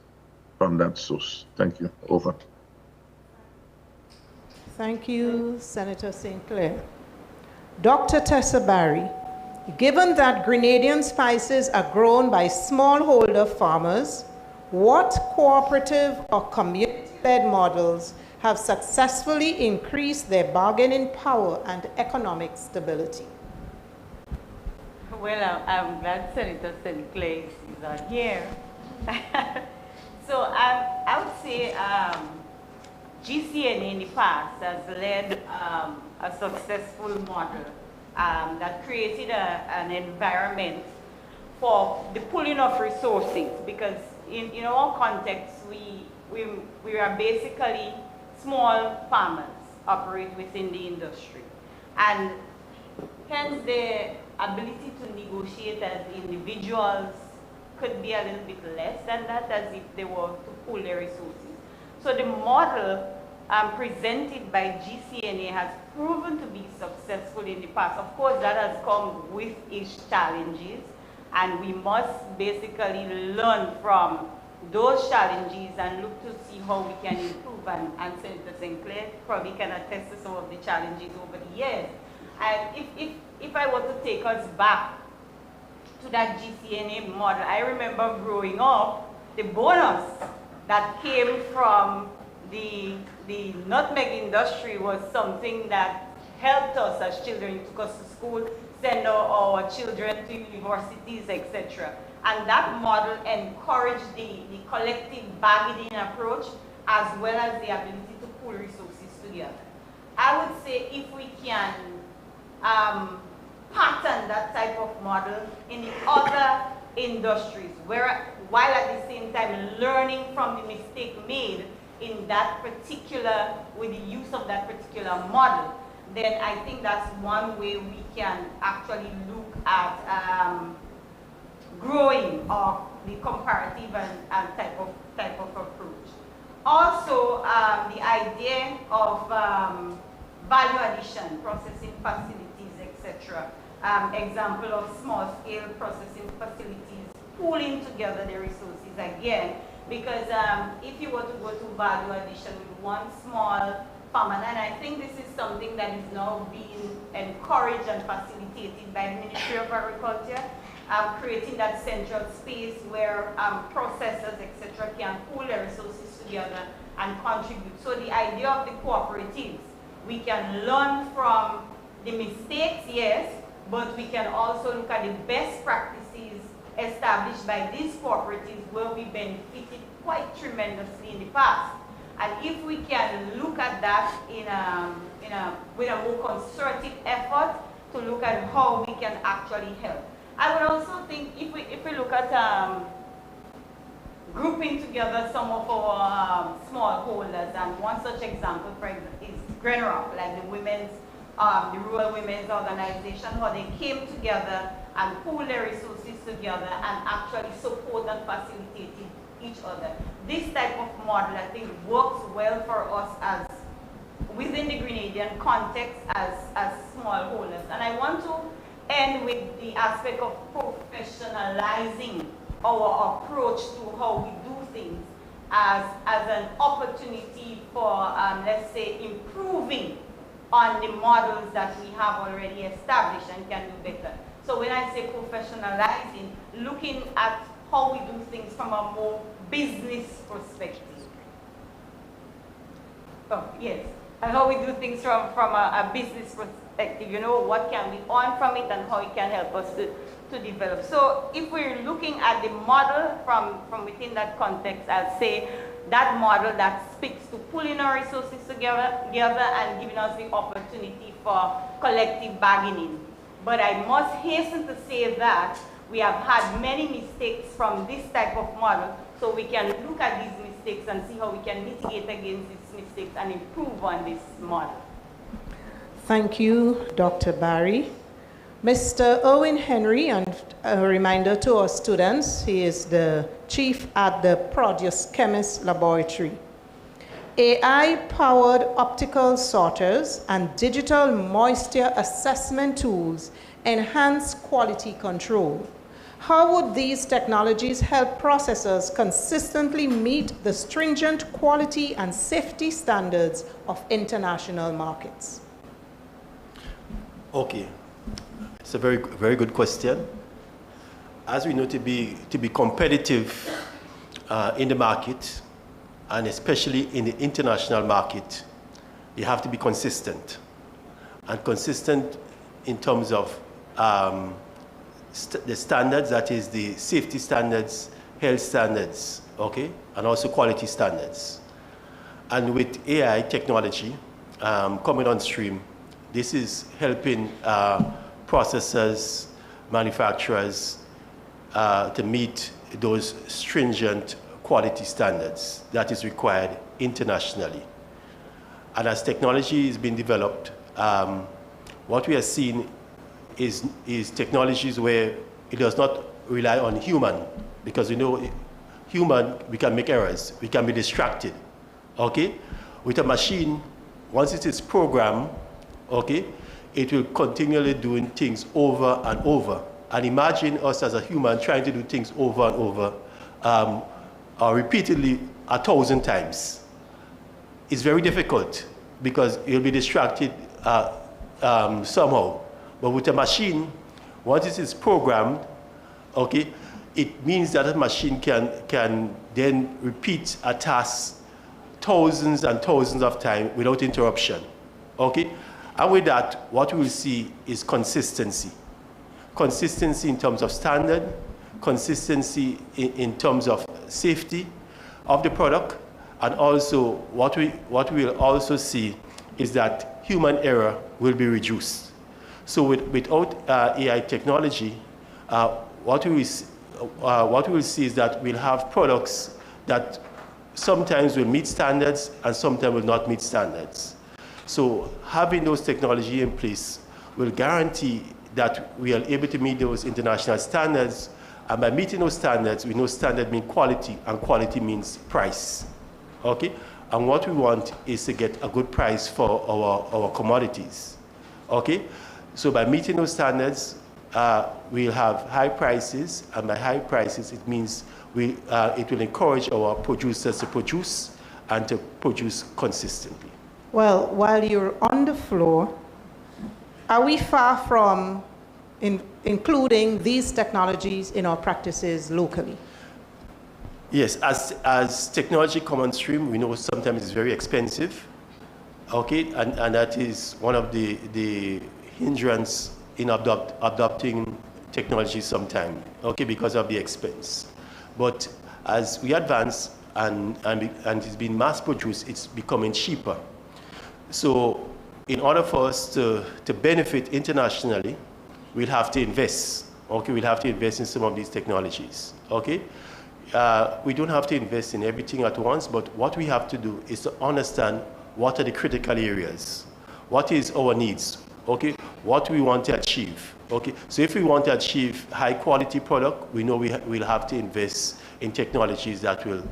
from that source. Thank you. Over. Thank you, Senator St. Clair. Dr. Tessa Barry, given that Grenadian spices are grown by smallholder farmers, what cooperative or community-led models have successfully increased their bargaining power and economic stability? Well, I'm glad Senator St. Clair is on here. So I would say GCNA in the past has led a successful model that created an environment for the pooling of resources, because in our context, we are basically small farmers operate within the industry. And hence the ability to negotiate as individuals could be a little bit less than that, as if they were to pool their resources. So the model presented by GCNA has proven to be successful in the past. Of course, that has come with its challenges, and we must basically learn from those challenges and look to see how we can improve. And Senator St. Clair probably can attest to some of the challenges over the years. And if I were to take us back to that GCNA model, I remember growing up, the bonus that came from the nutmeg industry was something that helped us as children, took us to school, send our children to universities, etc. And that model encouraged the collective bargaining approach, as well as the ability to pool resources together. I would say if we can pattern that type of model in the other industries, while at the same time learning from the mistake made in that particular, with the use of that particular model, then I think that's one way we can actually look at growing or the comparative and type of approach. Also, the idea of value addition, processing facilities, etc. Example of small-scale processing facilities, pooling together the resources again, because if you were to go to value addition with one small farmer, and I think this is something that is now being encouraged and facilitated by the Ministry of Agriculture, creating that central space where processors, etc., can pool their resources together and contribute. So the idea of the cooperatives, we can learn from the mistakes, yes, but we can also look at the best practices established by these cooperatives where we benefited quite tremendously in the past. And if we can look at that with a more concerted effort to look at how we can actually help. I would also think if we look at grouping together some of our smallholders, and one such example, for example, is Grenrock, like the Rural Women's Organization, how they came together and pooled their resources together and actually support and facilitated each other. This type of model, I think, works well for us as within the Grenadian context as smallholders. And I want to end with the aspect of professionalizing our approach to how we do things as an opportunity for, let's say, improving on the models that we have already established and can do better. So when I say professionalizing, looking at how we do things from a more business perspective. Oh, yes, and how we do things from a business perspective, you know, what can we earn from it and how it can help us to develop. So if we're looking at the model from within that context, I'll say that model that speaks to pulling our resources together and giving us the opportunity for collective bargaining. But I must hasten to say that we have had many mistakes from this type of model, so we can look at these mistakes and see how we can mitigate against these mistakes and improve on this model. Thank you, Dr. Barry. Mr. Owen Henry, and a reminder to our students, he is the chief at the Produce Chemist Laboratory. AI-powered optical sorters and digital moisture assessment tools enhance quality control. How would these technologies help processors consistently meet the stringent quality and safety standards of international markets? Okay, it's a very, very good question. As we know, to be competitive in the market, and especially in the international market, you have to be consistent. And consistent in terms of the standards, that is the safety standards, health standards, okay, and also quality standards. And with AI technology coming on stream, this is helping processors, manufacturers to meet those stringent quality standards that is required internationally. And as technology is being developed, what we are seeing is technologies where it does not rely on human, because we know human, we can make errors, we can be distracted, okay? With a machine, once it is programmed, okay, it will continually doing things over and over. And imagine us as a human trying to do things over and over, repeatedly 1,000 times. It's very difficult because you'll be distracted somehow. But with a machine, once it is programmed, okay, it means that a machine can then repeat a task thousands and thousands of times without interruption, okay? And with that, what we will see is consistency. Consistency in terms of standard, consistency in terms of safety of the product, and also what we will also see is that human error will be reduced. So without AI technology, what we will see is that we'll have products that sometimes will meet standards and sometimes will not meet standards. So having those technology in place will guarantee that we are able to meet those international standards. And by meeting those standards, we know standard means quality, and quality means price. Okay? And what we want is to get a good price for our commodities. Okay? So by meeting those standards, we'll have high prices, and by high prices, it means it will encourage our producers to produce and to produce consistently. Well, while you're on the floor, are we far from including these technologies in our practices locally? Yes, as technology comes on stream, we know sometimes it's very expensive, okay, and that is one of the hindrance in adopting technology sometimes, okay, because of the expense. But as we advance and it's been mass produced, it's becoming cheaper. So in order for us to benefit internationally, we'll have to invest, okay, we'll have to invest in some of these technologies, okay? We don't have to invest in everything at once, but what we have to do is to understand what are the critical areas, what is our needs, okay, what we want to achieve, okay. So if we want to achieve high quality product, we know we'll have to invest in technologies that will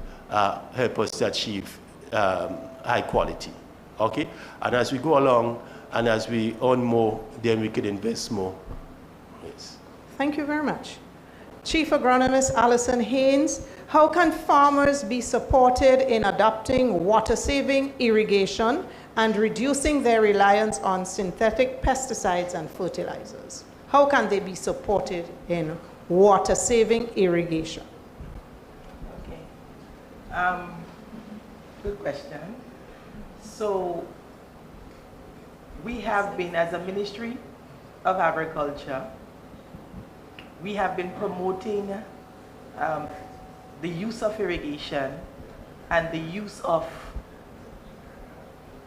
help us to achieve high quality, okay. And as we go along and as we earn more, then we could invest more. Yes. Thank you very much. Chief Agronomist Allison Haynes, how can farmers be supported in adopting water-saving irrigation and reducing their reliance on synthetic pesticides and fertilizers? How can they be supported in water-saving irrigation? Okay. Good question. So we have been, as a Ministry of Agriculture, we have been promoting the use of irrigation and the use of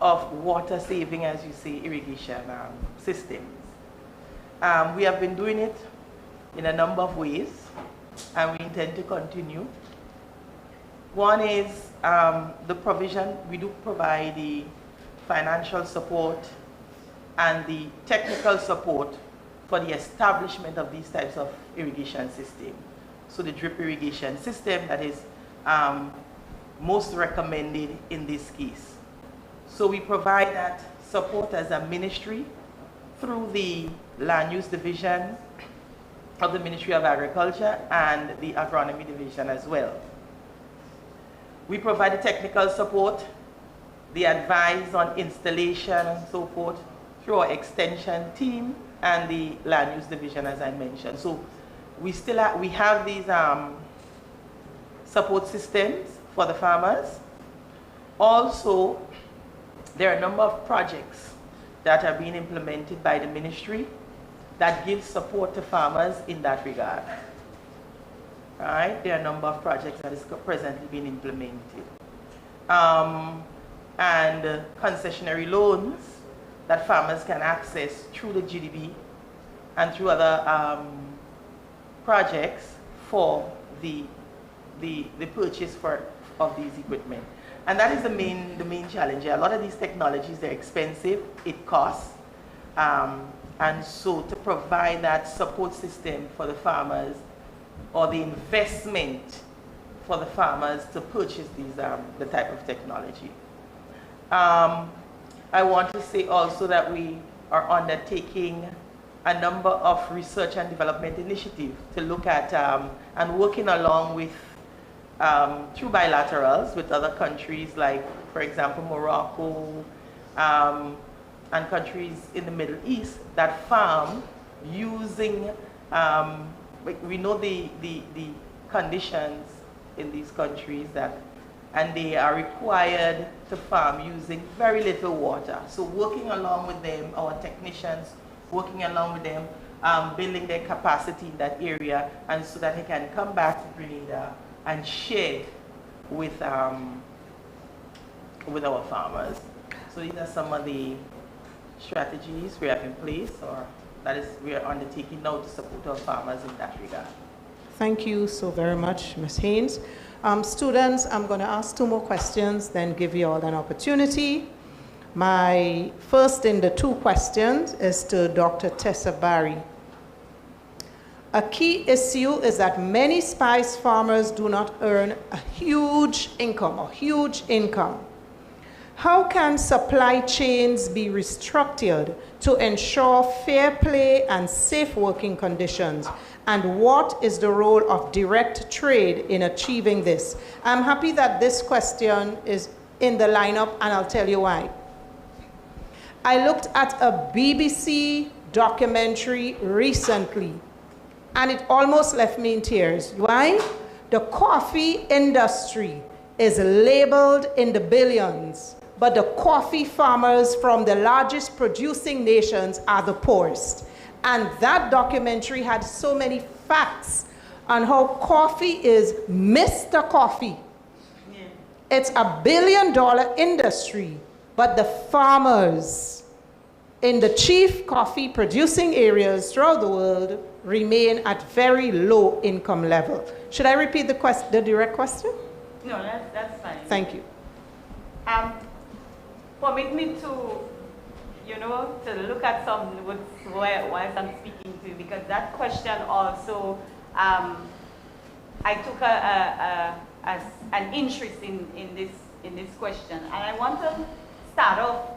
water saving, as you say, irrigation systems. We have been doing it in a number of ways, and we intend to continue. One is the provision. We do provide the financial support and the technical support for the establishment of these types of irrigation system. So the drip irrigation system that is most recommended in this case. So we provide that support as a ministry through the Land Use Division of the Ministry of Agriculture and the Agronomy Division as well. We provide the technical support, the advice on installation and so forth through our extension team and the Land Use Division, as I mentioned. So we have these support systems for the farmers. Also, there are a number of projects that are being implemented by the ministry that give support to farmers in that regard. All right, there are a number of projects that is presently being implemented. And concessionary loans that farmers can access through the GDB and through other projects for the purchase of these equipment. And that is the main challenge. A lot of these technologies, they're expensive, it costs. And so to provide that support system for the farmers, or the investment for the farmers to purchase these the type of technology. I want to say also that we are undertaking a number of research and development initiatives to look at and working along with through bilaterals with other countries like, for example, Morocco and countries in the Middle East that farm using, we know the conditions in these countries and they are required to farm using very little water. So working along with them, our technicians, working along with them, building their capacity in that area, and so that they can come back to Grenada and share with our farmers. So these are some of the strategies we have in place, or that is we are undertaking now to support our farmers in that regard. Thank you so very much, Ms. Haynes. Students, I'm going to ask 2 more questions, then give you all an opportunity. My first in the two questions is to Dr. Tessa Barry. A key issue is that many spice farmers do not earn a huge income. How can supply chains be restructured to ensure fair play and safe working conditions? And what is the role of direct trade in achieving this? I'm happy that this question is in the lineup, and I'll tell you why. I looked at a BBC documentary recently, and it almost left me in tears. Why? The coffee industry is labeled in the billions, but the coffee farmers from the largest producing nations are the poorest. And that documentary had so many facts on how coffee is Mr. Coffee. Yeah. It's $1 billion industry, but the farmers in the chief coffee producing areas throughout the world remain at very low income level. Should I repeat the direct question? No, that's fine. Thank you. Permit me to, to look at some notes whilst I'm speaking to you, because that question also, I took an interest in this question. And I want to start off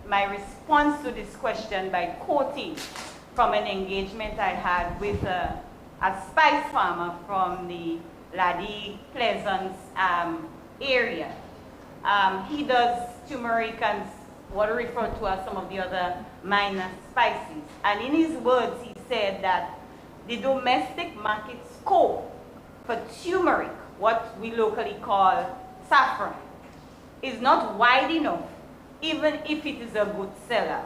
my response to this question by quoting from an engagement I had with a spice farmer from the Laddie Pleasance area. He does turmeric and what are referred to as some of the other minor spices. And in his words, he said that the domestic market scope for turmeric, what we locally call saffron, is not wide enough, even if it is a good seller.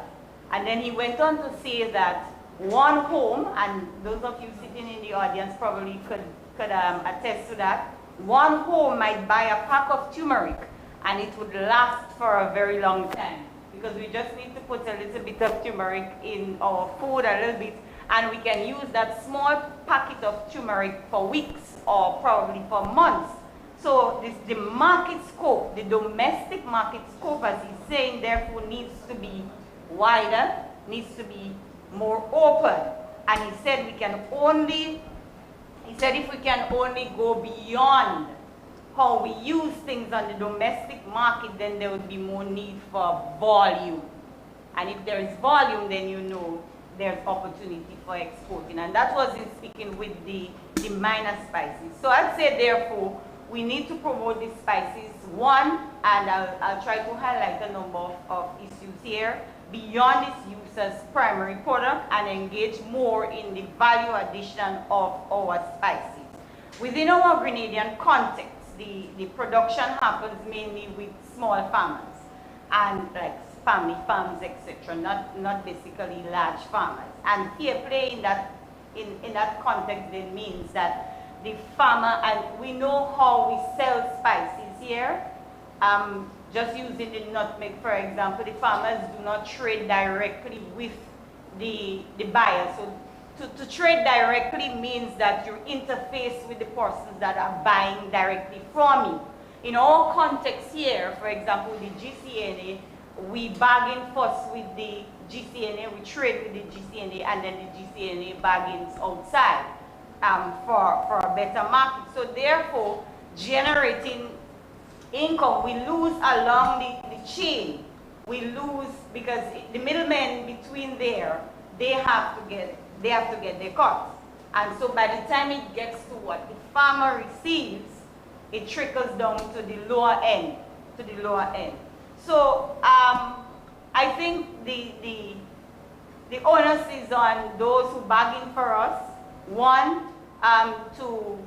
And then he went on to say that one home, and those of you sitting in the audience probably could attest to that, one home might buy a pack of turmeric and it would last for a very long time, because we just need to put a little bit of turmeric in our food, a little bit, and we can use that small packet of turmeric for weeks or probably for months. So the market scope, the domestic market scope, as he's saying, therefore needs to be wider, needs to be more open. And he said if we can only go beyond how we use things on the domestic market, then there would be more need for volume. And if there is volume, then there's opportunity for exporting. And that was in speaking with the minor spices. So I'd say, therefore, we need to promote these spices. One, and I'll try to highlight a number of issues here, beyond its use as primary product, and engage more in the value addition of our spices. Within our Grenadian context, the production happens mainly with small farmers and like family farms, etc., not basically large farmers. And fair play in that context then means that the farmer, and we know how we sell spices here, just using the nutmeg for example, the farmers do not trade directly with the buyer. So to trade directly means that you interface with the persons that are buying directly from you. In our context here, for example, the GCNA, we bargain first with the GCNA, we trade with the GCNA, and then the GCNA bargains outside for a better market. So therefore, generating income, we lose along the chain. We lose because the middlemen between there, they have to get their cut. And so by the time it gets to what the farmer receives, it trickles down to the lower end, So I think the onus is on those who bargain for us. One, to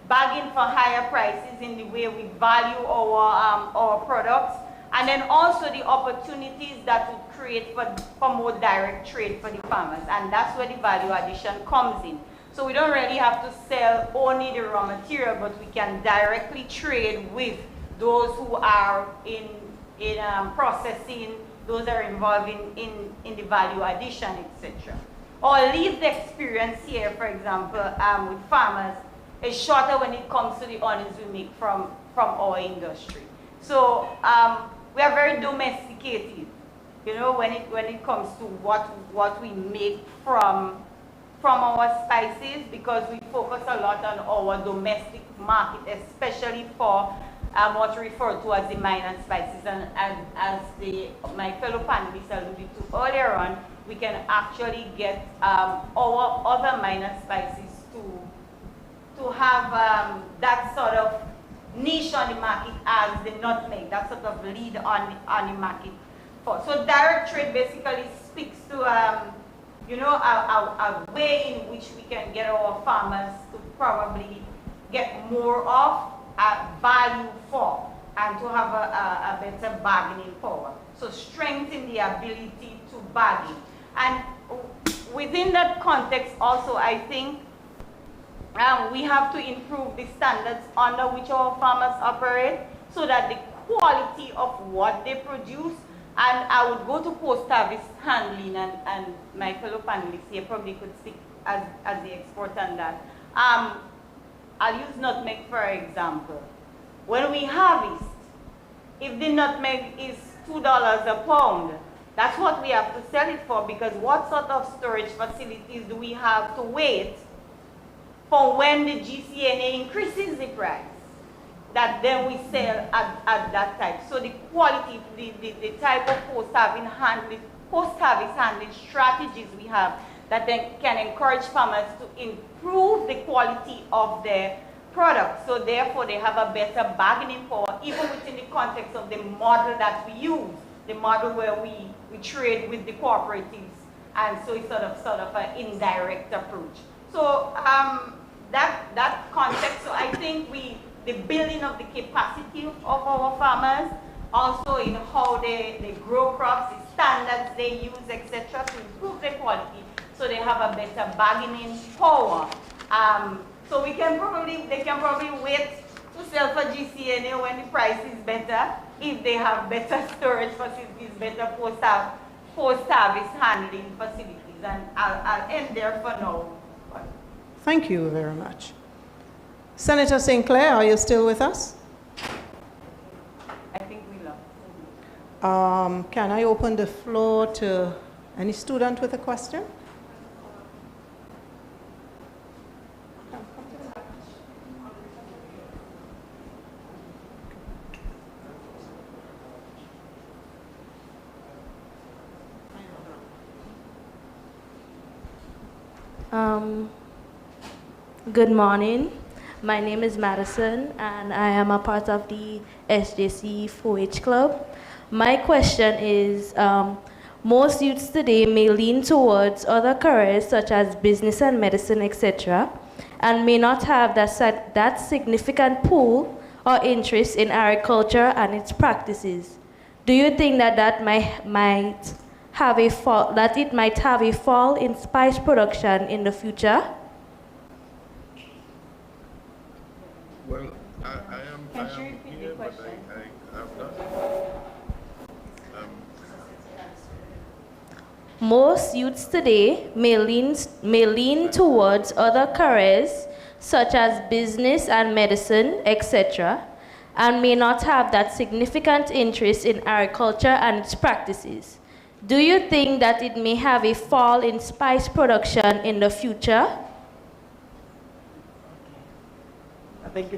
bargain for higher prices in the way we value our products, and then also the opportunities that would create for more direct trade for the farmers, and that's where the value addition comes in. So we don't really have to sell only the raw material, but we can directly trade with those who are in processing, those are involved in the value addition, etc. Our lived experience here, for example, with farmers is shorter when it comes to the earnings we make from our industry. So we are very domesticated, you know, when it comes to what we make from our spices, because we focus a lot on our domestic market, especially for what's referred to as the minor spices. And as my fellow panelists alluded to earlier on, we can actually get our other minor spices to have that sort of niche on the market as the nutmeg, that sort of lead on the market. So direct trade basically speaks to you know, a way in which we can get our farmers to probably get more of value for, and to have a better bargaining power. So strengthen the ability to bargain. And within that context also, I think we have to improve the standards under which our farmers operate, so that the quality of what they produce, and I would go to post-harvest handling, and my fellow panelists here probably could speak as the expert on that. I'll use nutmeg for example. When we harvest, if the nutmeg is $2 a pound, that's what we have to sell it for, because what sort of storage facilities do we have to wait for when the GCNA increases the price, that then we sell at that time? So the quality, the type of post-harvest handling strategies we have that then can encourage farmers to improve the quality of their products. So therefore they have a better bargaining power, even within the context of the model that we use, the model where we trade with the cooperatives. And so it's sort of an indirect approach. So that context, so I think the building of the capacity of our farmers, also in how they grow crops, the standards they use, etc., to improve their quality, so they have a better bargaining power. So they can probably wait to sell for GCNA when the price is better, if they have better storage facilities, better post-harvest handling facilities. And I'll end there for now. Thank you very much. Senator Sinclair, are you still with us? I think we lost. Can I open the floor to any student with a question? Good morning. My name is Madison, and I am a part of the SJC 4-H Club. My question is, most youths today may lean towards other careers such as business and medicine, etc., and may not have that significant pull or interest in agriculture and its practices. Do you think that might have a fall in spice production in the future? Well, I am here, but I have not. Most youths today may lean towards other careers such as business and medicine, etc., and may not have that significant interest in agriculture and its practices. Do you think that it may have a fall in spice production in the future? I think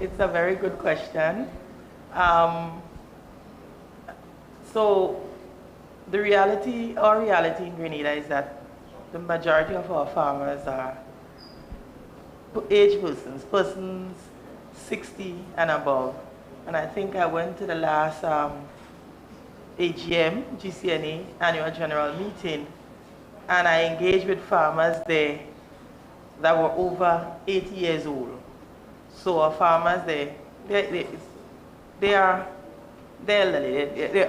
it's a very good question. So the reality in Grenada is that the majority of our farmers are aged persons 60 and above. And I think I went to the last AGM, GCNA, annual general meeting, and I engaged with farmers there that were over 80 years old. So our farmers, they're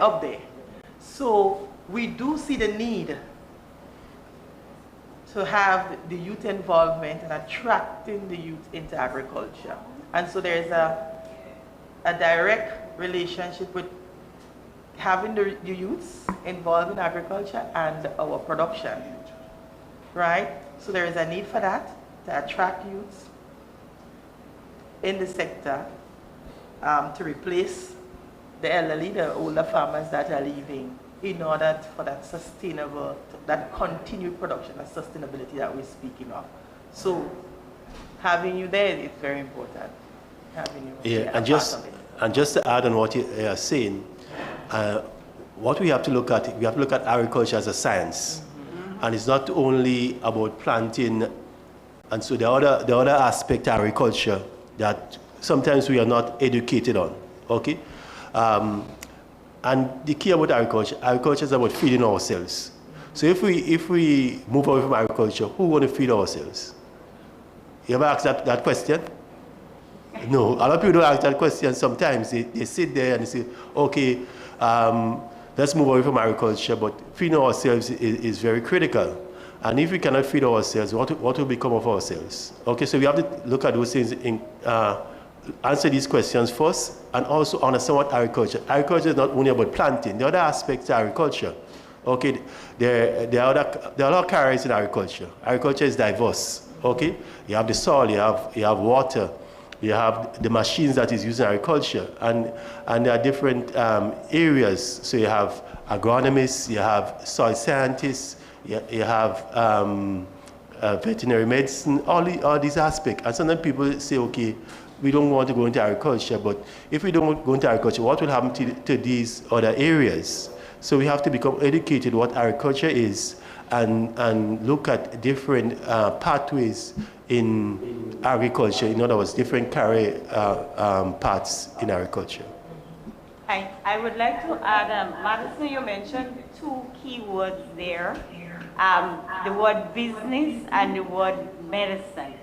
up there. So we do see the need to have the youth involvement and attracting the youth into agriculture. And so there's a direct relationship with having the youths involved in agriculture and our production, right? So there is a need for that, to attract youths in the sector, to replace the elderly, the older farmers that are leaving in order for that sustainable, that continued production and sustainability that we're speaking of. So having you there is very important. Having you and just to add on what you are saying, what we have to look at, we have to look at agriculture as a science. And it's not only about planting, and so the other aspect of agriculture that sometimes we are not educated on, okay? And the key about agriculture is about feeding ourselves. So if we move away from agriculture, who want to feed ourselves? You ever ask that question? No, a lot of people don't ask that question. Sometimes they sit there and they say, okay, let's move away from agriculture, but feeding ourselves is very critical. And if we cannot feed ourselves, what will become of ourselves? Okay, so we have to look at those things, answer these questions first, and also understand what agriculture. Agriculture is not only about planting. The other aspects of agriculture, okay, there are a lot of carriers in agriculture. Agriculture is diverse, okay? You have the soil, you have water, you have the machines that is used in agriculture, and there are different areas. So you have agronomists, you have soil scientists, you have veterinary medicine, all these aspects. And sometimes people say, okay, we don't want to go into agriculture, but if we don't go into agriculture, what will happen to these other areas? So we have to become educated what agriculture is and look at different pathways in agriculture, in other words, different career paths in agriculture. I would like to add, Madison, you mentioned two key words there, the word business and the word medicine.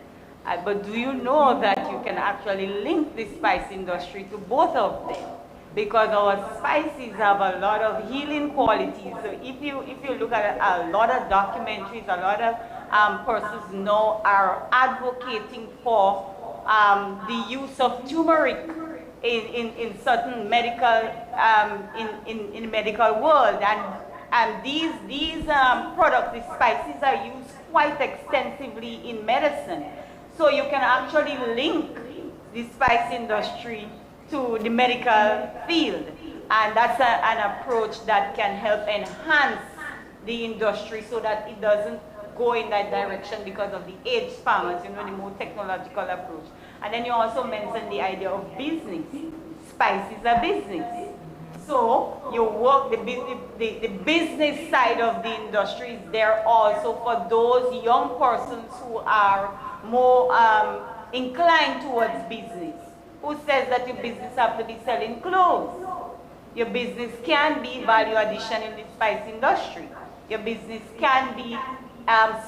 But do you know that you can actually link the spice industry to both of them? Because our spices have a lot of healing qualities. So if you look at a lot of documentaries, a lot of persons now are advocating for the use of turmeric in certain medical in the medical world, and these products, these spices, are used quite extensively in medicine. So you can actually link the spice industry to the medical field, and that's an approach that can help enhance the industry so that it doesn't go in that direction because of the aged farmers, the more technological approach. And then you also mentioned the idea of business. Spice is a business. So you work, the business side of the industry is there also for those young persons who are more inclined towards business. Who says that your business have to be selling clothes? Your business can be value addition in the spice industry. Your business can be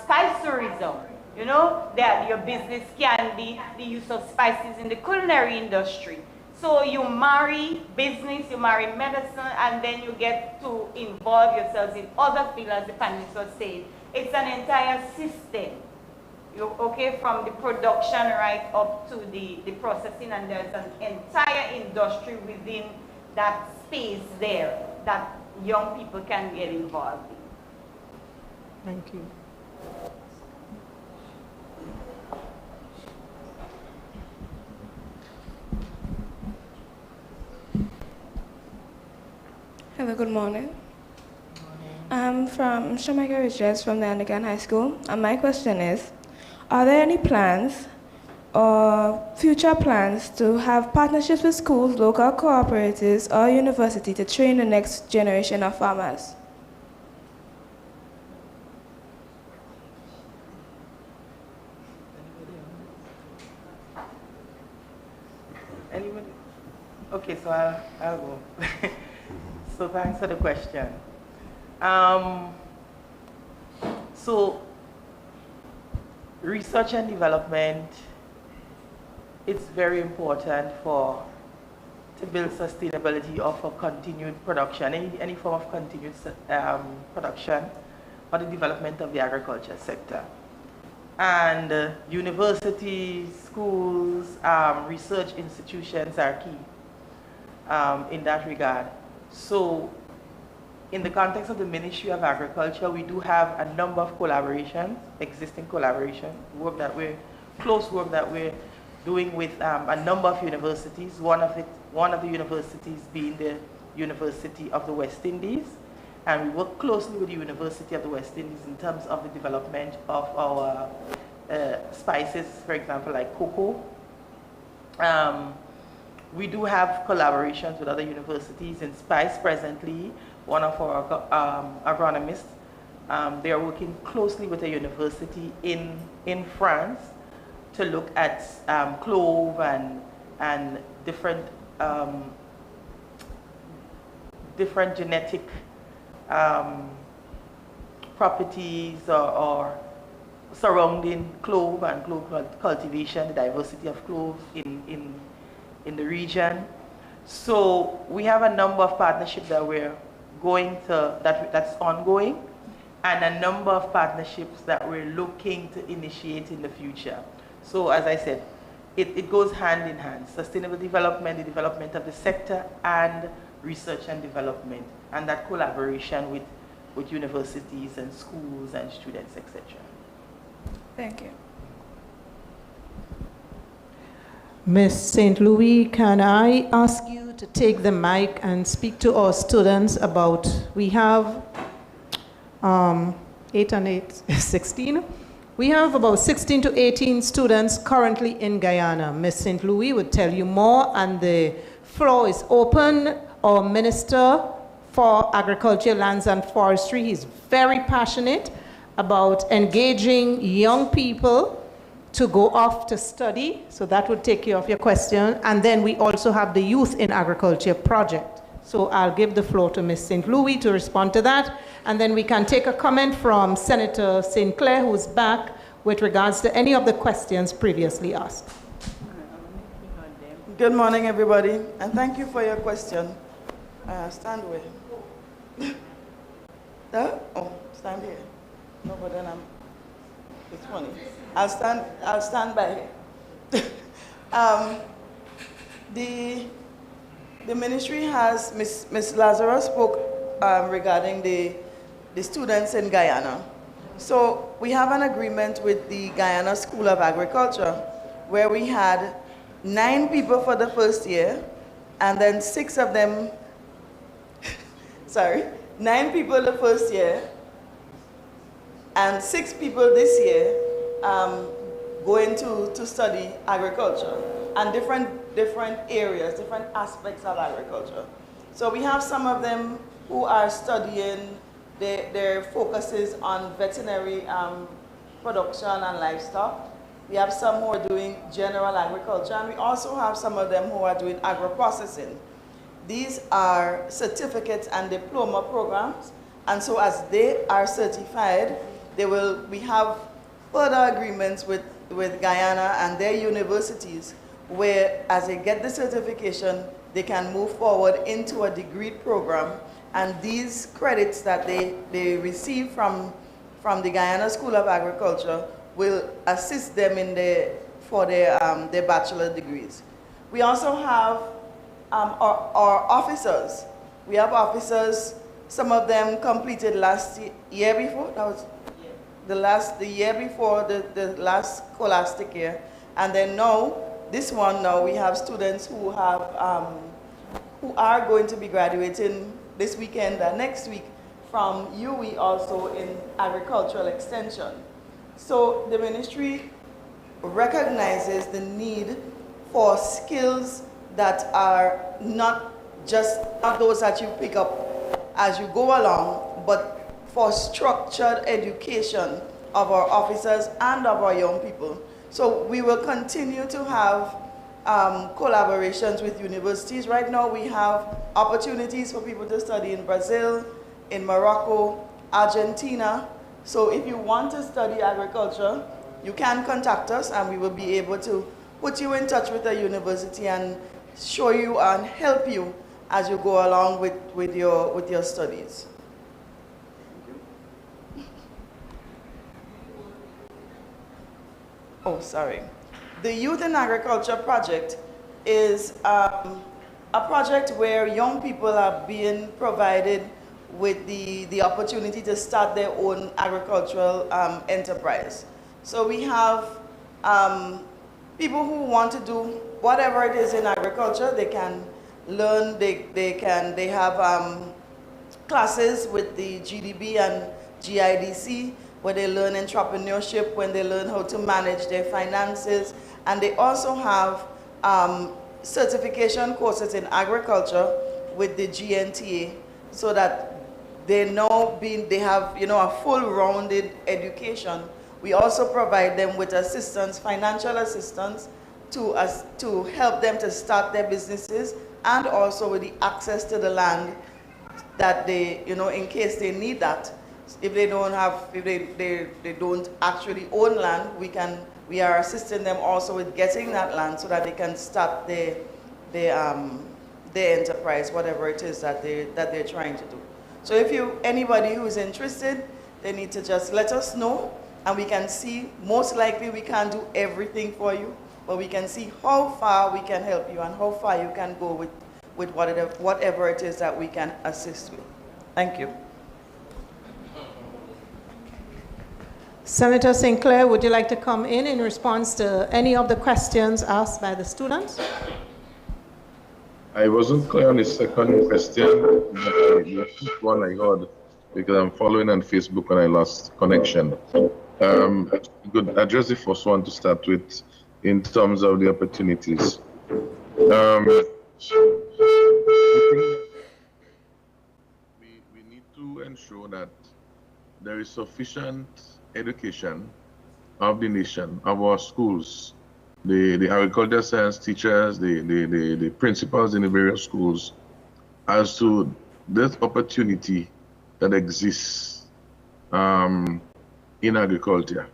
spice tourism. You know, that your business can be the use of spices in the culinary industry. So you marry business, you marry medicine, and then you get to involve yourselves in other fields, as the panelists were saying. It's an entire system. Okay, from the production right up to the processing, and there's an entire industry within that space there that young people can get involved in. Thank you. Hello, good morning. I'm from Shamika Richards from the Anglican High School, and my question is, are there any plans or future plans to have partnerships with schools, local cooperatives, or university to train the next generation of farmers? Anybody? Okay, so I'll go. So thanks for the question. So research and development, it's very important to build sustainability or for continued production, any form of continued production or the development of the agriculture sector. And universities, schools, research institutions are key in that regard. So in the context of the Ministry of Agriculture, we do have a number of collaborations, existing collaboration, close work that we're doing with a number of universities. One of it one of the universities being the University of the West Indies. And we work closely with the University of the West Indies in terms of the development of our spices, for example, like cocoa. We do have collaborations with other universities. In spice presently, one of our agronomists, they are working closely with a university in France to look at clove and different genetic properties or surrounding clove and clove cultivation, the diversity of cloves in the region. So we have a number of partnerships that we're that's ongoing, and a number of partnerships that we're looking to initiate in the future. So as I said, it goes hand in hand. Sustainable development, the development of the sector, and research and development, and that collaboration with universities and schools and students, etc. Thank you. Ms. St. Louis, can I ask you to take the mic and speak to our students about, we have 8 and 8, 16. We have about 16 to 18 students currently in Guyana. Ms. St. Louis would tell you more, and the floor is open. Our Minister for Agriculture, Lands and Forestry, he's very passionate about engaging young people to go off to study. So that would take care of your question. And then we also have the Youth in Agriculture project. So I'll give the floor to Ms. St. Louis to respond to that. And then we can take a comment from Senator St. Clair, who's back, with regards to any of the questions previously asked. Good morning, everybody, and thank you for your question. Stand where? Oh, stand here. No, but then it's funny. I'll stand by here. The ministry has, Ms. Lazarus spoke regarding the students in Guyana. So we have an agreement with the Guyana School of Agriculture where we had 9 people for the first year, and then 6 of them, 9 people the first year, and 6 people this year going to study agriculture and different areas, different aspects of agriculture. So we have some of them who are studying, their focus is on veterinary production and livestock. We have some who are doing general agriculture, and we also have some of them who are doing agro-processing. These are certificate and diploma programs, and so as they are certified, we have further agreements with Guyana and their universities where as they get the certification, they can move forward into a degree program, and these credits that they receive from the Guyana School of Agriculture will assist them for their bachelor degrees. We also have our officers. We have officers, some of them completed last year before, that was the year before the last scholastic year. And then now, we have students who are going to be graduating this weekend and next week from UWI also in agricultural extension. So the ministry recognizes the need for skills that are not those that you pick up as you go along, but for structured education of our officers and of our young people. So we will continue to have collaborations with universities. Right now we have opportunities for people to study in Brazil, in Morocco, Argentina. So if you want to study agriculture, you can contact us and we will be able to put you in touch with a university and show you and help you as you go along with your studies. Oh, sorry. The Youth in Agriculture project is a project where young people are being provided with the opportunity to start their own agricultural enterprise. So we have people who want to do whatever it is in agriculture. They can learn, they have classes with the GDB and GIDC where they learn entrepreneurship, when they learn how to manage their finances, and they also have certification courses in agriculture with the GNTA, so that they have a full rounded education. We also provide them with assistance, financial assistance, to help them to start their businesses, and also with the access to the land that they, in case they need that. If they don't actually own land, we are assisting them also with getting that land so that they can start their enterprise, whatever it is that they're trying to do. So if anybody who is interested, they need to just let us know, and we can see. Most likely we can't do everything for you, but we can see how far we can help you and how far you can go with whatever it is that we can assist with. Thank you. Senator Sinclair, would you like to come in response to any of the questions asked by the students? I wasn't clear on the second question, but the first one I heard, because I'm following on Facebook and I lost connection. I could address the first one to start with in terms of the opportunities. I think we need to ensure that there is sufficient education of the nation, of our schools, the agricultural science teachers, the principals in the various schools, as to this opportunity that exists in agriculture.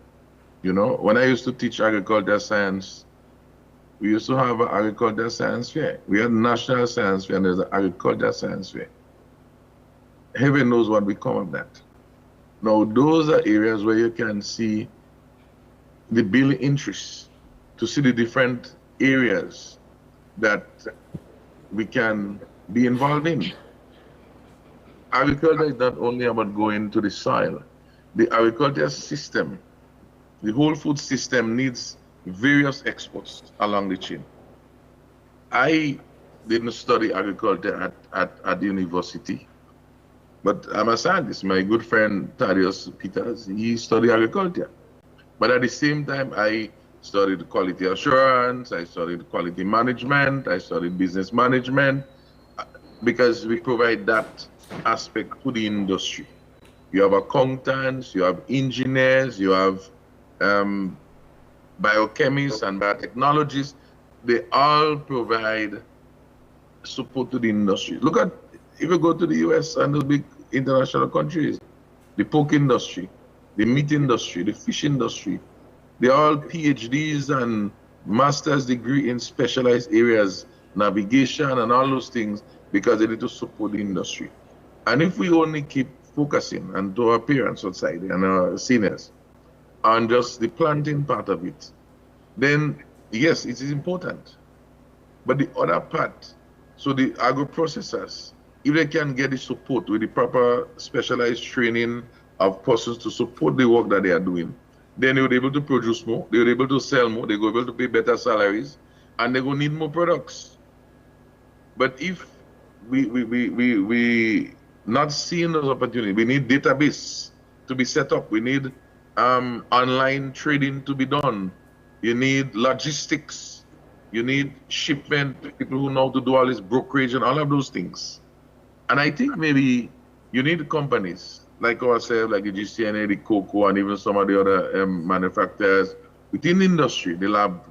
When I used to teach agricultural science, we used to have an agricultural science fair. We had national science fair and there's an agricultural science fair. Heaven knows what become of that. Now, those are areas where you can see the building interest, to see the different areas that we can be involved in. Agriculture is not only about going to the soil. The agriculture system, the whole food system, needs various exports along the chain. I didn't study agriculture at the university, but I'm a scientist. My good friend Thaddeus Peters, he studied agriculture. But at the same time, I studied quality assurance, I studied quality management, I studied business management, because we provide that aspect to the industry. You have accountants, you have engineers, you have biochemists and biotechnologists. They all provide support to the industry. Look at, if you go to the US and the big international countries, the pork industry, the meat industry, the fish industry, they're all PhDs and master's degree in specialized areas, navigation and all those things, because they need to support the industry. And if we only keep focusing, and to our parents outside and our seniors, on just the planting part of it, then yes, it is important. But the other part, so the agro-processors, if they can get the support with the proper specialized training of persons to support the work that they are doing, then they will be able to produce more, they will be able to sell more, they will be able to pay better salaries, and they will need more products. But if we not seeing those opportunities, we need database to be set up, we need online trading to be done, you need logistics, you need shipment, people who know how to do all this brokerage and all of those things. And I think maybe you need companies like ourselves, like the GCNA, the Cocoa, and even some of the other manufacturers within the industry, the lab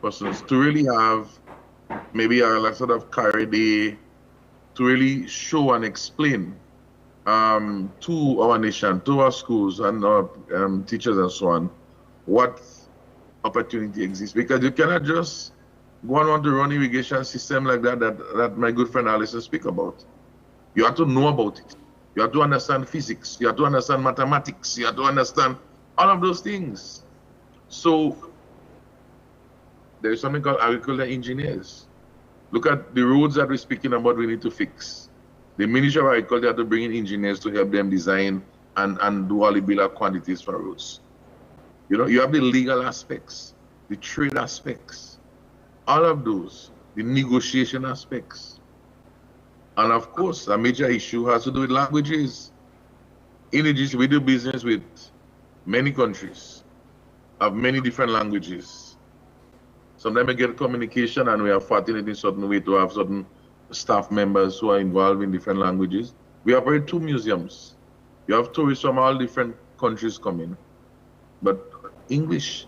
persons, to really have maybe a sort of carry day to really show and explain to our nation, to our schools and our teachers and so on, what opportunity exists. Because you cannot just go on to run irrigation system like that my good friend Alison speak about. You have to know about it. You have to understand physics. You have to understand mathematics. You have to understand all of those things. So there is something called agricultural engineers. Look at the roads that we're speaking about we need to fix. The Ministry of Agriculture have to bring in engineers to help them design and do all the bill of quantities for roads. You have the legal aspects, the trade aspects, all of those, the negotiation aspects. And of course, a major issue has to do with languages. In addition, we do business with many countries of many different languages. Sometimes we get communication and we are fortunate in certain way to have certain staff members who are involved in different languages. We operate 2 museums. You have tourists from all different countries coming, but English.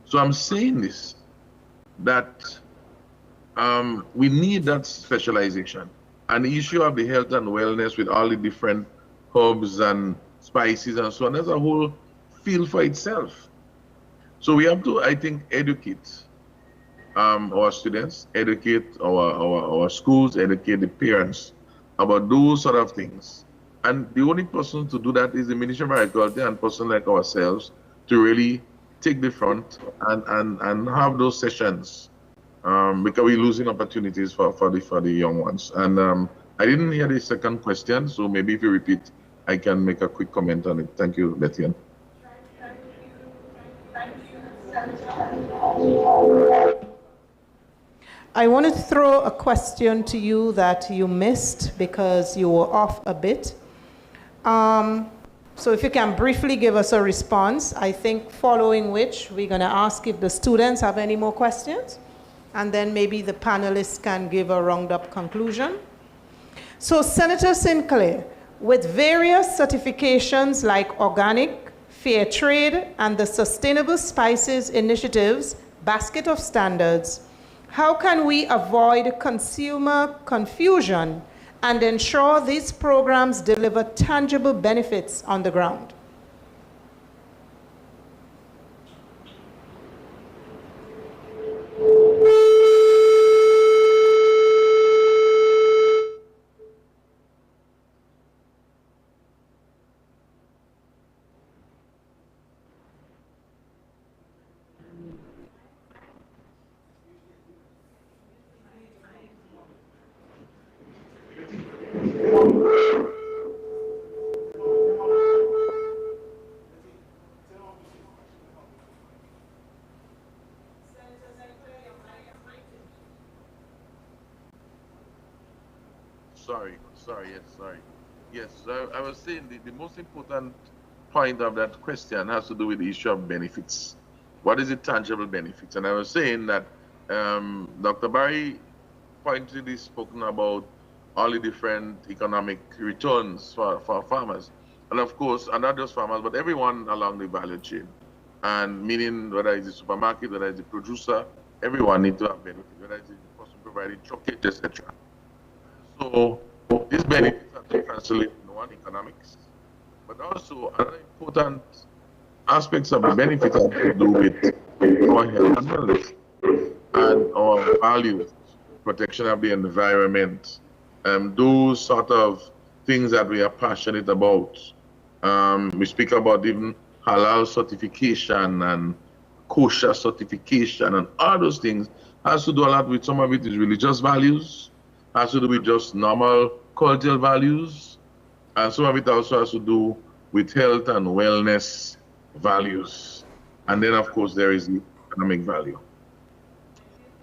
So I'm saying this, that we need that specialization. And the issue of the health and wellness with all the different herbs and spices and so on, there's a whole field for itself. So we have to, I think, educate our students, educate our schools, educate the parents about those sort of things. And the only person to do that is the Ministry of Agriculture and person like ourselves to really take the front and have those sessions, because we're losing opportunities for the young ones. And I didn't hear the second question, so maybe if you repeat, I can make a quick comment on it. Thank you, Bethien. I want to throw a question to you that you missed because you were off a bit. So if you can briefly give us a response, I think following which we're going to ask if the students have any more questions, and then maybe the panelists can give a round-up conclusion. So Senator Sinclair, with various certifications like organic, fair trade, and the Sustainable Spices Initiative's basket of standards, how can we avoid consumer confusion and ensure these programs deliver tangible benefits on the ground? Yes, I was saying the most important point of that question has to do with the issue of benefits. What is the tangible benefits? And I was saying that Dr. Barry pointedly spoken about all the different economic returns for farmers. And of course, and not just farmers, but everyone along the value chain. And meaning whether it's the supermarket, whether it's the producer, everyone needs to have benefits, whether it's the person providing chocolate, etc. So these benefits are to translate in one, economics, but also other important aspects of the benefits have to do with our health and wellness and our values, protection of the environment, those sort of things that we are passionate about. We speak about even halal certification and kosher certification, and all those things has to do a lot with, some of it is religious values, has to do with just normal cultural values, and some of it also has to do with health and wellness values. And then, of course, there is the economic value.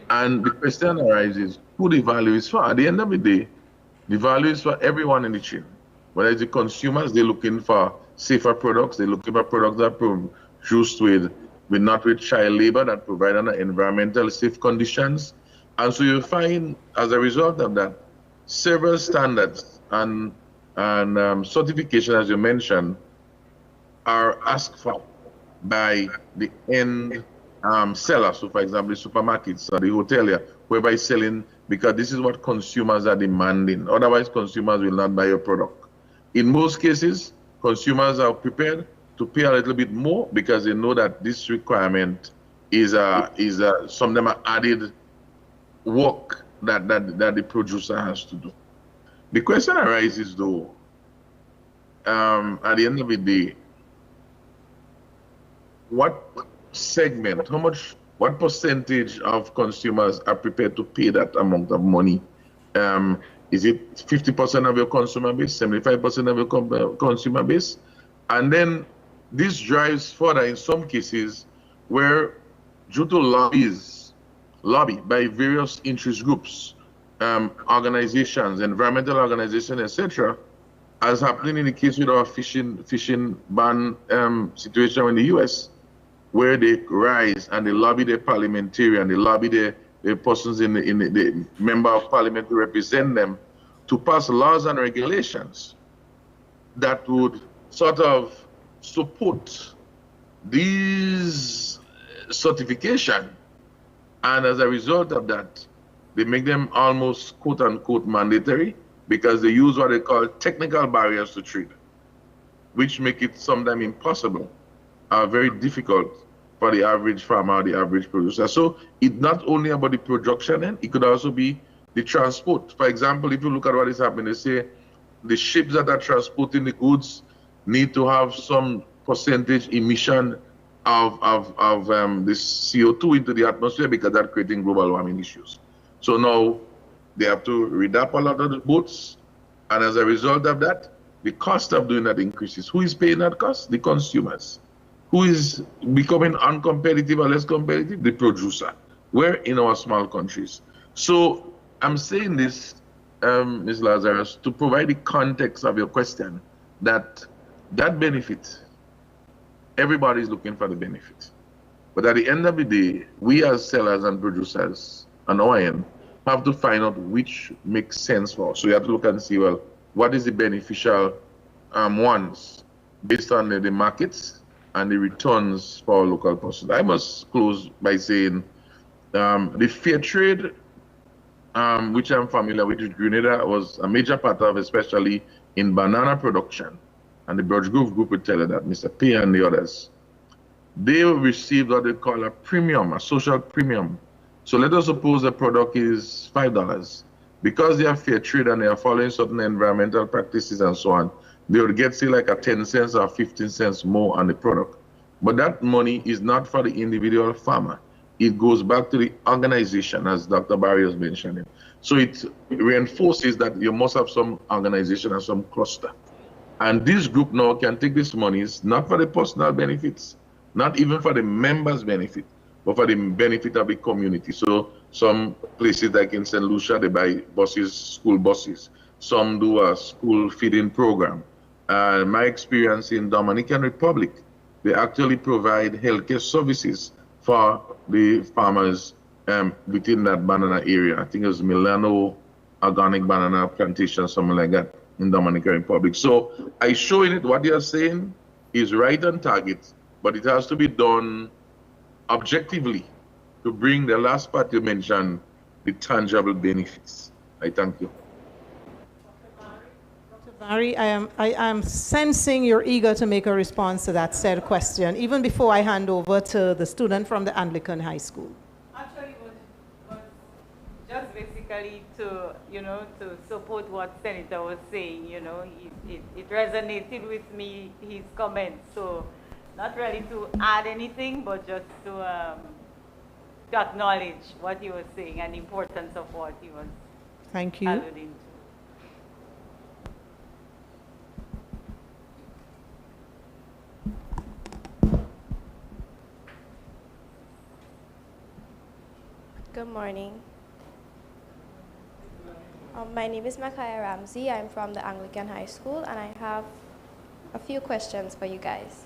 And the question arises, who the value is for? At the end of the day, the value is for everyone in the chain. Whether it's the consumers, they're looking for safer products, they're looking for products that are produced with not with child labor, that provide under environmental safe conditions. And so you find, as a result of that, several standards and certification, as you mentioned, are asked for by the end seller. So, for example, the supermarkets or the hotelier, whoever is selling, because this is what consumers are demanding. Otherwise, consumers will not buy your product. In most cases, consumers are prepared to pay a little bit more because they know that this requirement is some of them are added work that the producer has to do. The question arises, though, at the end of the day, what segment, what percentage of consumers are prepared to pay that amount of money? Is it 50% of your consumer base, 75% of your consumer base? And then this drives further in some cases where, due to lobby by various interest groups, organizations, environmental organizations, etc., as happening in the case with our fishing ban situation in the U.S., where they rise and they lobby their parliamentarian, they lobby the persons in the member of parliament to represent them to pass laws and regulations that would sort of support these certification, and as a result of that, they make them almost quote-unquote mandatory because they use what they call technical barriers to trade, which make it sometimes impossible, very difficult for the average farmer or the average producer. So it's not only about the production end, it could also be the transport. For example, if you look at what is happening, they say the ships that are transporting the goods need to have some percentage emission of this CO2 into the atmosphere because that's creating global warming issues. So now they have to redapt a lot of the boats, and as a result of that, the cost of doing that increases. Who is paying that cost? The consumers. Who is becoming uncompetitive or less competitive? The producer. We're in our small countries. So I'm saying this, Ms. Lazarus, to provide the context of your question, that benefit, everybody is looking for the benefit. But at the end of the day, we as sellers and producers on our end have to find out which makes sense for us. So you have to look and see, well, what is the beneficial ones based on the markets and the returns for our local persons. I must close by saying the fair trade, which I'm familiar with Grenada, was a major part of, especially in banana production. And the Birch Grove Group would tell you that, Mr. P and the others. They received what they call a premium, a social premium. So let us suppose the product is $5. Because they are fair trade and they are following certain environmental practices and so on, they would get, say, like a 10 cents or 15 cents more on the product. But that money is not for the individual farmer. It goes back to the organization, as Dr. Barry was mentioning. So it reinforces that you must have some organization and some cluster. And this group now can take this monies, not for the personal benefits, not even for the members' benefit, but for the benefit of the community. So some places like in St. Lucia, they buy buses, school buses. Some do a school feeding program. My experience in Dominican Republic, they actually provide healthcare services for the farmers within that banana area. I think it was Milano Organic Banana Plantation, something like that in Dominican Republic. So I show in it what they are saying is right on target, but it has to be done objectively to bring the last part you mentioned, the tangible benefits. I thank you. Dr. Barry, I am sensing you're eager to make a response to that said question, even before I hand over to the student from the Anglican High School. Actually, it was just basically to, to support what Senator was saying, it resonated with me, his comments. So not really to add anything, but just to acknowledge what he was saying and the importance of what he was Thank you. alluding to. Good morning. My name is Makaya Ramsey. I'm from the Anglican High School, and I have a few questions for you guys.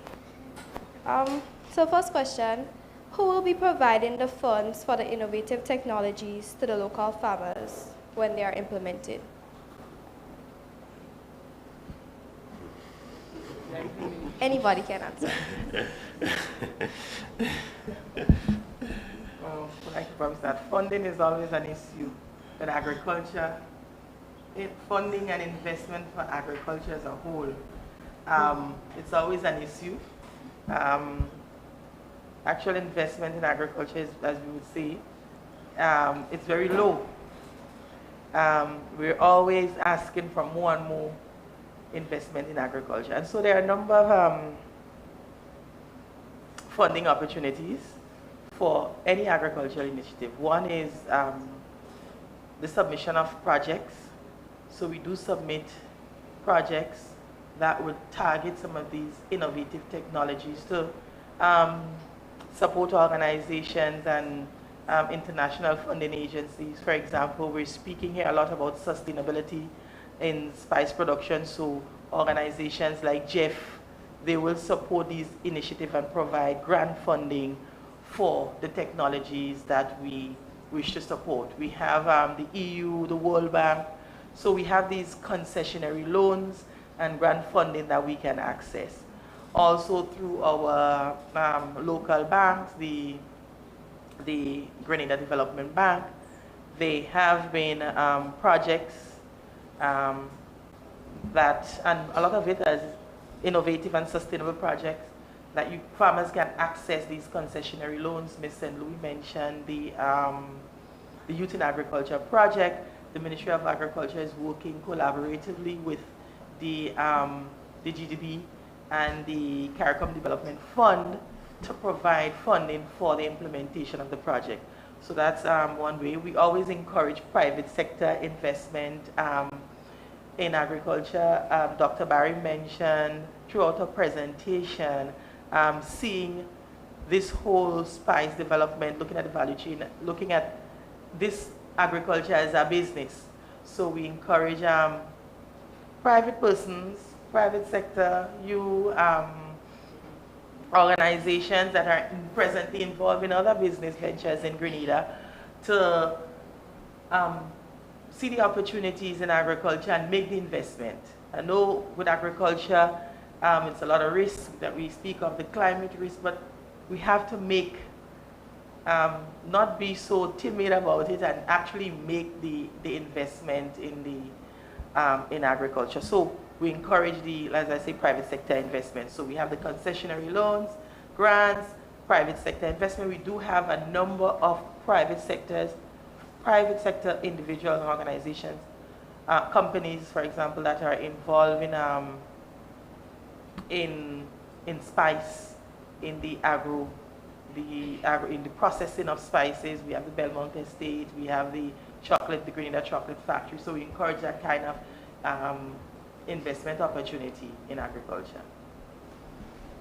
So first question, who will be providing the funds for the innovative technologies to the local farmers when they are implemented? Anybody can answer. Well, like Bob said, funding is always an issue with agriculture. Funding and investment for agriculture as a whole, it's always an issue. Actual investment in agriculture is, as we would say, it's very low. We're always asking for more and more investment in agriculture. And so there are a number of funding opportunities for any agricultural initiative. One is the submission of projects. So we do submit projects that would target some of these innovative technologies to support organizations and international funding agencies. For example, we're speaking here a lot about sustainability in spice production, so organizations like Jeff, they will support these initiatives and provide grant funding for the technologies that we wish to support. We have the EU, the World Bank, so we have these concessionary loans and grant funding that we can access. Also through our local banks, the Grenada Development Bank, they have been projects that, and a lot of it is innovative and sustainable projects that farmers can access these concessionary loans. Ms. St. Louis mentioned the Youth in Agriculture project. The Ministry of Agriculture is working collaboratively with the GDB and the CARICOM Development Fund to provide funding for the implementation of the project. So that's one way. We always encourage private sector investment in agriculture. Dr. Barry mentioned throughout her presentation, seeing this whole spice development, looking at the value chain, looking at this agriculture as a business. So we encourage private persons, private sector, organizations that are presently involved in other business ventures in Grenada to see the opportunities in agriculture and make the investment. I know with agriculture, it's a lot of risk that we speak of, the climate risk, but we have to make, not be so timid about it and actually make the investment in agriculture. So we encourage as I say, private sector investment. So we have the concessionary loans, grants, private sector investment. We do have a number of private sector individual organizations, companies, for example, that are involved in spice, in the in the processing of spices. We have the Belmont Estate, we have the Grenada Chocolate Factory. So we encourage that kind of investment opportunity in agriculture.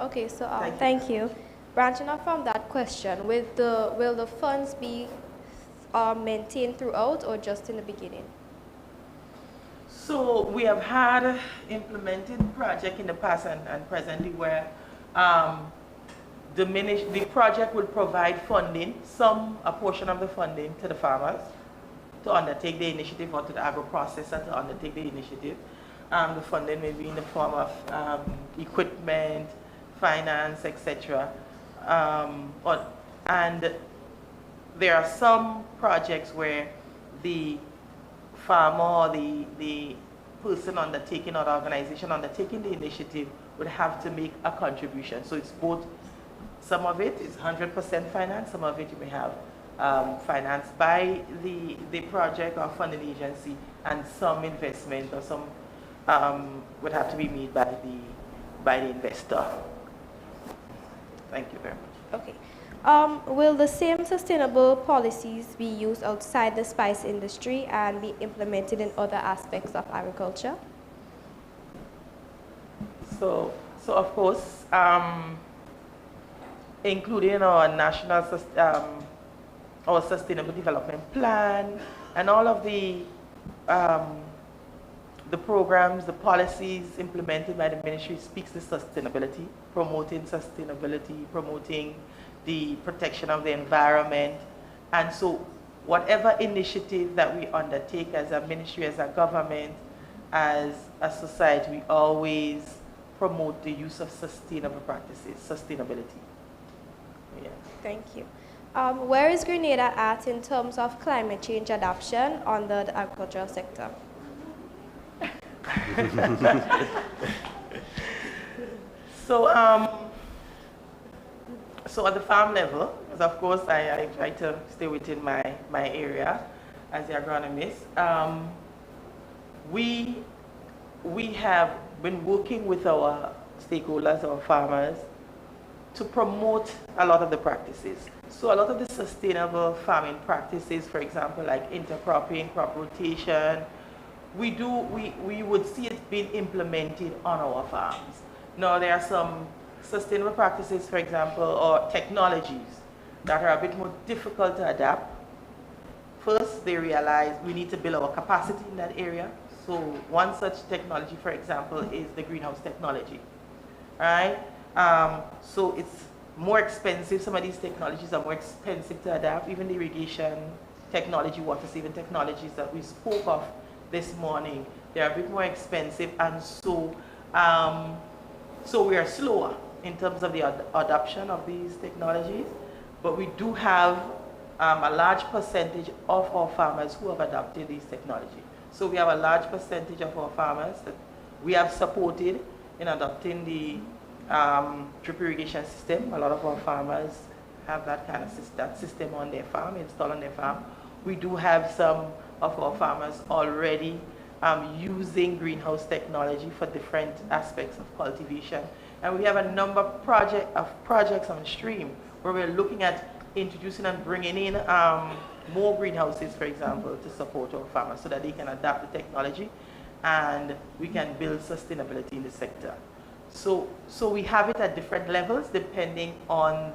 Okay, so thank you. Branching off from that question, will the funds be maintained throughout or just in the beginning? So we have had implemented project in the past and presently where the project will provide funding, a portion of the funding to the farmers to undertake the initiative, or to the agro-processor to undertake the initiative. The funding may be in the form of equipment, finance, etc. And there are some projects where the farmer or the person undertaking or the organization undertaking the initiative would have to make a contribution. So it's both, some of it is 100% finance, some of it you may have financed by the project or funding agency, and some investment or some would have to be made by the investor. Thank you very much. Okay. Will the same sustainable policies be used outside the spice industry and be implemented in other aspects of agriculture? So of course, including our national our sustainable development plan and all of the programs, the policies implemented by the ministry speaks to sustainability, promoting the protection of the environment. And so whatever initiative that we undertake as a ministry, as a government, as a society, we always promote the use of sustainable practices, sustainability. Yeah. Thank you. Where is Grenada at in terms of climate change adoption under the agricultural sector? So at the farm level, because of course I try to stay within my area as the agronomist, we have been working with our stakeholders, our farmers, to promote a lot of the practices. So a lot of the sustainable farming practices, for example, like intercropping, crop rotation, we would see it being implemented on our farms. Now there are some sustainable practices, for example, or technologies that are a bit more difficult to adapt. First, they realize we need to build our capacity in that area. So one such technology, for example, is the greenhouse technology, right? So it's more expensive. Some of these technologies are more expensive to adapt. Even the irrigation technology, water saving technologies that we spoke of this morning, they're a bit more expensive, and so we are slower in terms of the adoption of these technologies. But we do have a large percentage of our farmers who have adopted these technologies. So we have a large percentage of our farmers that we have supported in adopting the drip irrigation system. A lot of our farmers have that kind of system on their farm, installed on their farm. We do have some of our farmers already using greenhouse technology for different aspects of cultivation. And we have a number of projects on stream where we're looking at introducing and bringing in more greenhouses, for example, to support our farmers so that they can adapt the technology and we can build sustainability in the sector. So we have it at different levels depending on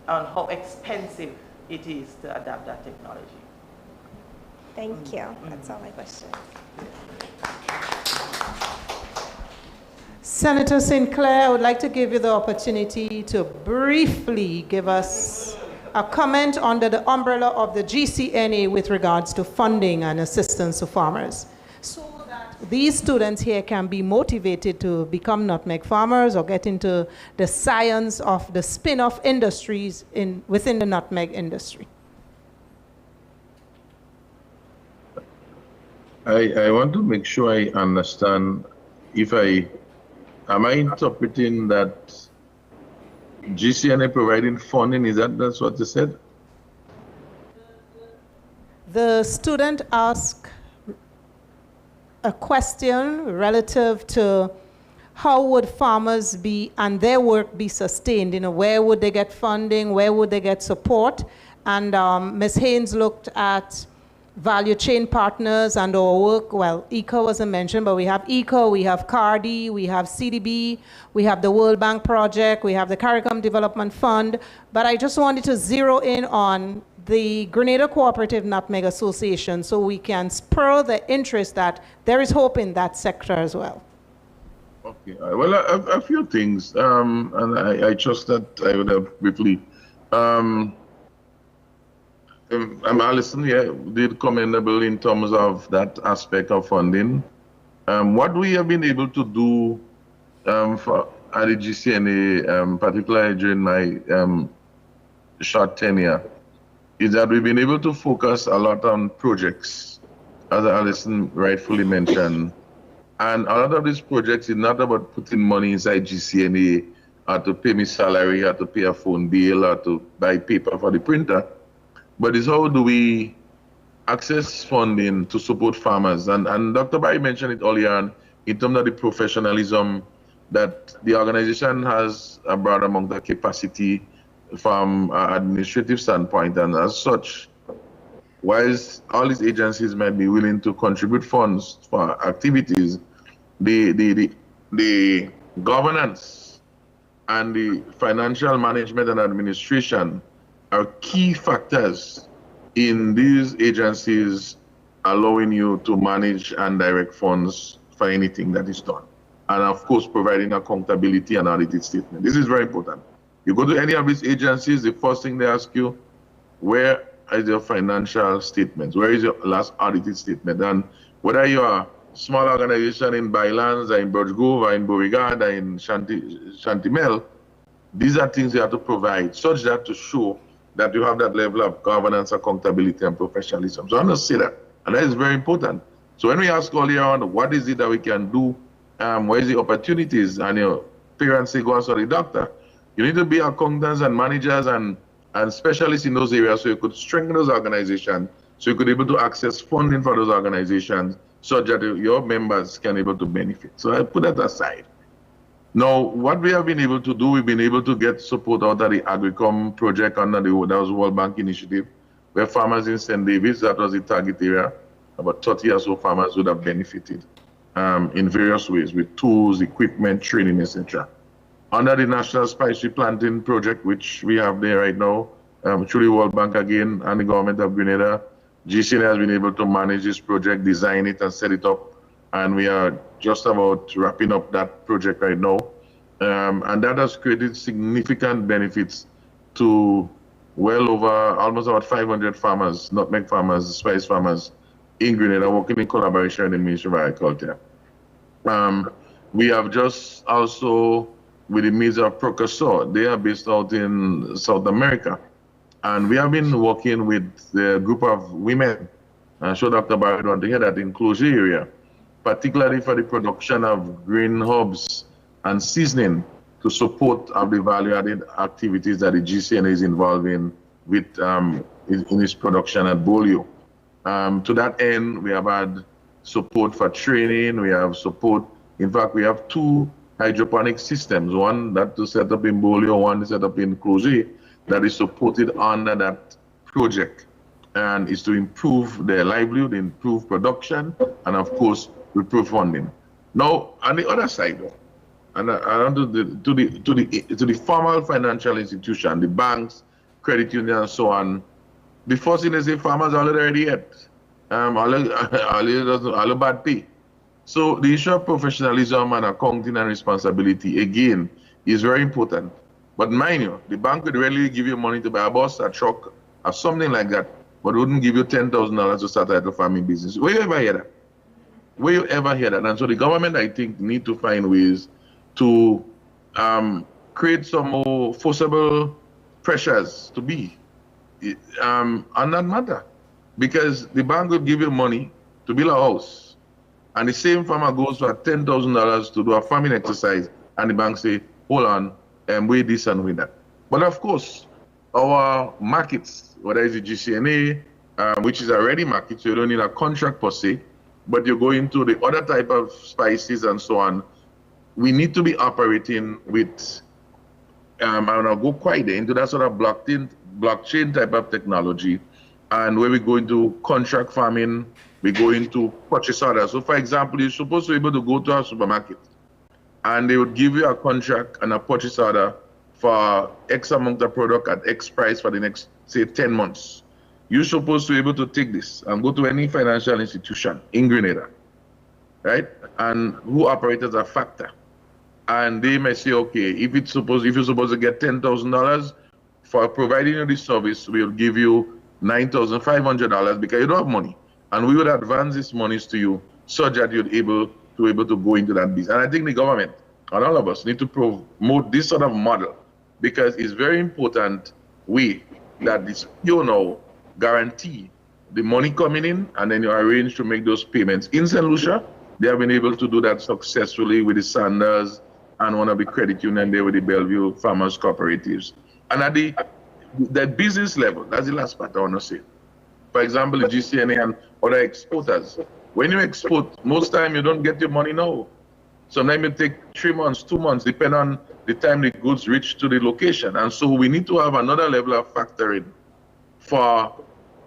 how expensive it is to adapt that technology. Thank you. That's all my questions. Senator Sinclair, I would like to give you the opportunity to briefly give us a comment under the umbrella of the GCNA with regards to funding and assistance to farmers, so that these students here can be motivated to become nutmeg farmers or get into the science of the spin-off industries within the nutmeg industry. I want to make sure I understand am I interpreting that GCNA providing funding, that's what you said? The student asked a question relative to how would farmers be and their work be sustained? Where would they get funding? Where would they get support? And Ms. Haynes looked at value chain partners and our work. Well, ECO wasn't mentioned, but we have ECO, we have CARDI, we have CDB, we have the World Bank project, we have the CARICOM Development Fund. But I just wanted to zero in on the Grenada Cooperative Nutmeg Association so we can spur the interest that there is hope in that sector as well. Okay, well, a few things, and I trust that I would have briefly. Alison did commendable in terms of that aspect of funding. What we have been able to do at the GCNA, particularly during my short tenure, is that we've been able to focus a lot on projects, as Alison rightfully mentioned. And a lot of these projects is not about putting money inside GCNA or to pay me salary or to pay a phone bill or to buy paper for the printer. But it's how do we access funding to support farmers? And Dr. Barry mentioned it earlier on in terms of the professionalism that the organization has a broad amount of capacity from an administrative standpoint. And as such, whilst all these agencies might be willing to contribute funds for activities, the governance and the financial management and administration are key factors in these agencies allowing you to manage and direct funds for anything that is done. And of course, providing accountability and audited statement. This is very important. You go to any of these agencies, the first thing they ask you, where is your financial statements? Where is your last audited statement? And whether you're a small organization in Bylands or in Birch Grove or in Beauregard or in Chantimel, these are things you have to provide such that to show that you have that level of governance, accountability, and professionalism. So I want to say that, and that is very important. So when we ask earlier on, what is it that we can do, where is the opportunities, and your parents say, go and see the doctor, you need to be accountants and managers and specialists in those areas so you could strengthen those organizations, so you could be able to access funding for those organizations so that your members can be able to benefit. So I put that aside. Now, what we have been able to do, we've been able to get support out of the AgriCom project under that was World Bank initiative, where farmers in St. David's, that was the target area, about 30 or so farmers would have benefited in various ways with tools, equipment, training, etc. under the National Spice Planting Project, which we have there right now, through the World Bank again and the government of Grenada, GCNA has been able to manage this project, design it and set it up. And we are just about wrapping up that project right now. And that has created significant benefits to well over almost about 500 farmers, nutmeg farmers, spice farmers in Grenada, working in collaboration with the Ministry of Agriculture. We have just also, with the Ministry of Procasor, they are based out in South America. And we have been working with the group of women, I'm sure Dr. Barrett want to hear that, in Closure area, particularly for the production of green herbs and seasoning to support the value-added activities that the GCNA is involved in with in its production at Bolio. To that end, we have had support for training, we have support, in fact, we have 2 hydroponic systems, one that is set up in Bolio, one is set up in Closure, that is supported under that project, and is to improve their livelihood, improve production, and of course, improve funding. Now, on the other side, and to the formal financial institution, the banks, credit unions, and so on, the first thing they say, farmers are already yet. All bad pay. So the issue of professionalism and accounting and responsibility, again, is very important. But mind you, the bank would readily give you money to buy a bus, a truck, or something like that, but wouldn't give you $10,000 to start a farming business. Where you ever hear that? Where you ever hear that? And so the government, I think, need to find ways to create some more forcible pressures to be on that matter. Because the bank will give you money to build a house, and the same farmer goes for $10,000 to do a farming exercise, and the bank say, hold on, weigh this and weigh that. But of course, our markets, whether it's the GCNA, which is a ready market, so you don't need a contract per se, but you go into the other type of spices and so on, we need to be operating with, I'll go quite into that sort of blockchain type of technology, and where we go into contract farming, we go into purchase orders. So for example, you're supposed to be able to go to a supermarket, and they would give you a contract and a purchase order for X amount of product at X price for the next, say, 10 months. You're supposed to be able to take this and go to any financial institution in Grenada, right? And who operates as a factor. And they may say, okay, if you're supposed to get $10,000 for providing you this service, we'll give you $9,500 because you don't have money. And we would advance these monies to you so that you're able to go into that business. And I think the government and all of us need to promote this sort of model, because it's very important that this guarantee the money coming in, and then you arrange to make those payments. In St. Lucia, they have been able to do that successfully with the Sanders and one of the credit union there with the Bellevue Farmers Cooperatives. And at the business level, that's the last part I want to say. For example, the GCNA and other exporters. When you export, most time you don't get your money now. Sometimes it takes 3 months, 2 months, depending on the time the goods reach to the location. And so we need to have another level of factoring for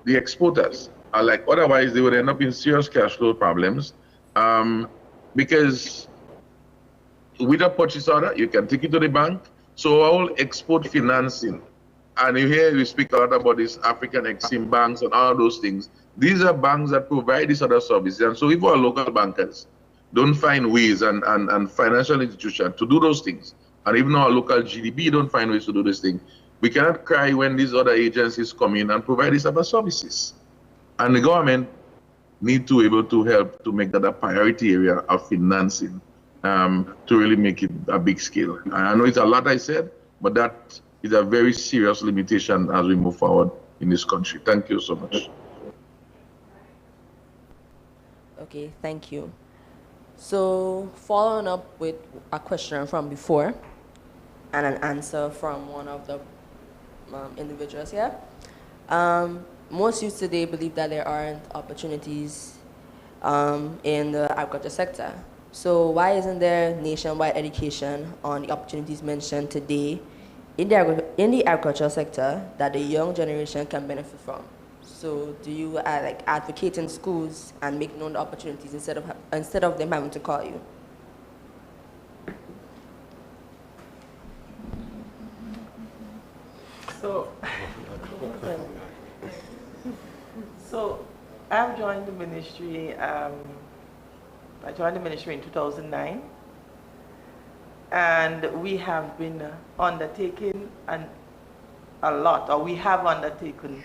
the exporters. Like otherwise, they would end up in serious cash flow problems. Because with a purchase order, you can take it to the bank. So all export financing, and you hear we speak a lot about these African Exim banks and all those things. These are banks that provide these other services. And so if our local bankers don't find ways and financial institutions to do those things, and even our local GDP don't find ways to do this thing, we cannot cry when these other agencies come in and provide these other services. And the government need to be able to help to make that a priority area of financing to really make it a big scale. I know it's a lot I said, but that is a very serious limitation as we move forward in this country. Thank you so much. Okay, thank you. So following up with a question from before and an answer from one of the individuals here. Most youth today believe that there aren't opportunities in the agriculture sector. So why isn't there nationwide education on the opportunities mentioned today in the agricultural sector that the young generation can benefit from? So do you advocate in schools and make known the opportunities instead of them having to call you? So, so I've joined the ministry. I joined the ministry in 2009, and we have been undertaking a lot, or we have undertaken.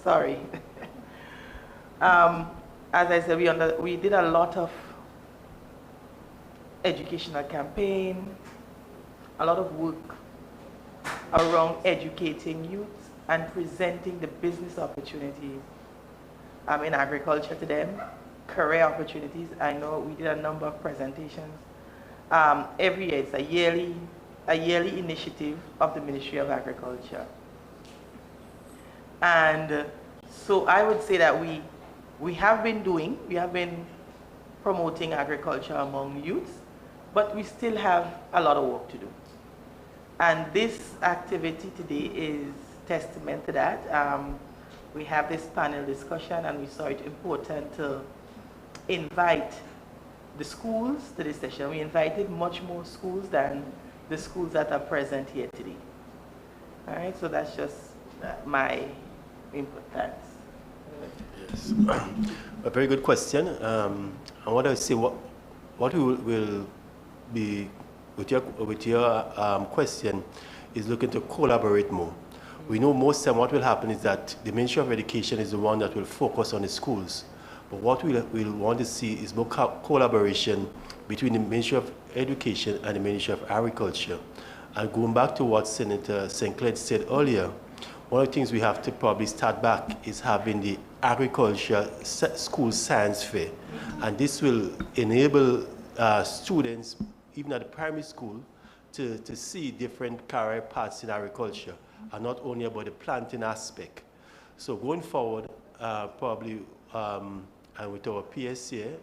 Sorry. As I said, we did a lot of educational campaign, a lot of work around educating youth and presenting the business opportunities in agriculture to them, career opportunities. I know we did a number of presentations. Every year, it's a yearly initiative of the Ministry of Agriculture. And so I would say that we have been promoting agriculture among youth, but we still have a lot of work to do. And this activity today is testament to that. We have this panel discussion, and we saw it important to invite the schools to this session. We invited much more schools than the schools that are present here today. All right, so that's just my input. Thanks. Yes. A very good question. I want to say what we will be with your question is looking to collaborate more. We know most time what will happen is that the Ministry of Education is the one that will focus on the schools. But what we'll want to see is more collaboration between the Ministry of Education and the Ministry of Agriculture. And going back to what Senator St. Clair said earlier, one of the things we have to probably start back is having the agriculture school science fair. And this will enable students, even at the primary school, to see different career paths in agriculture, and not only about the planting aspect. So going forward, probably, and with our PSA,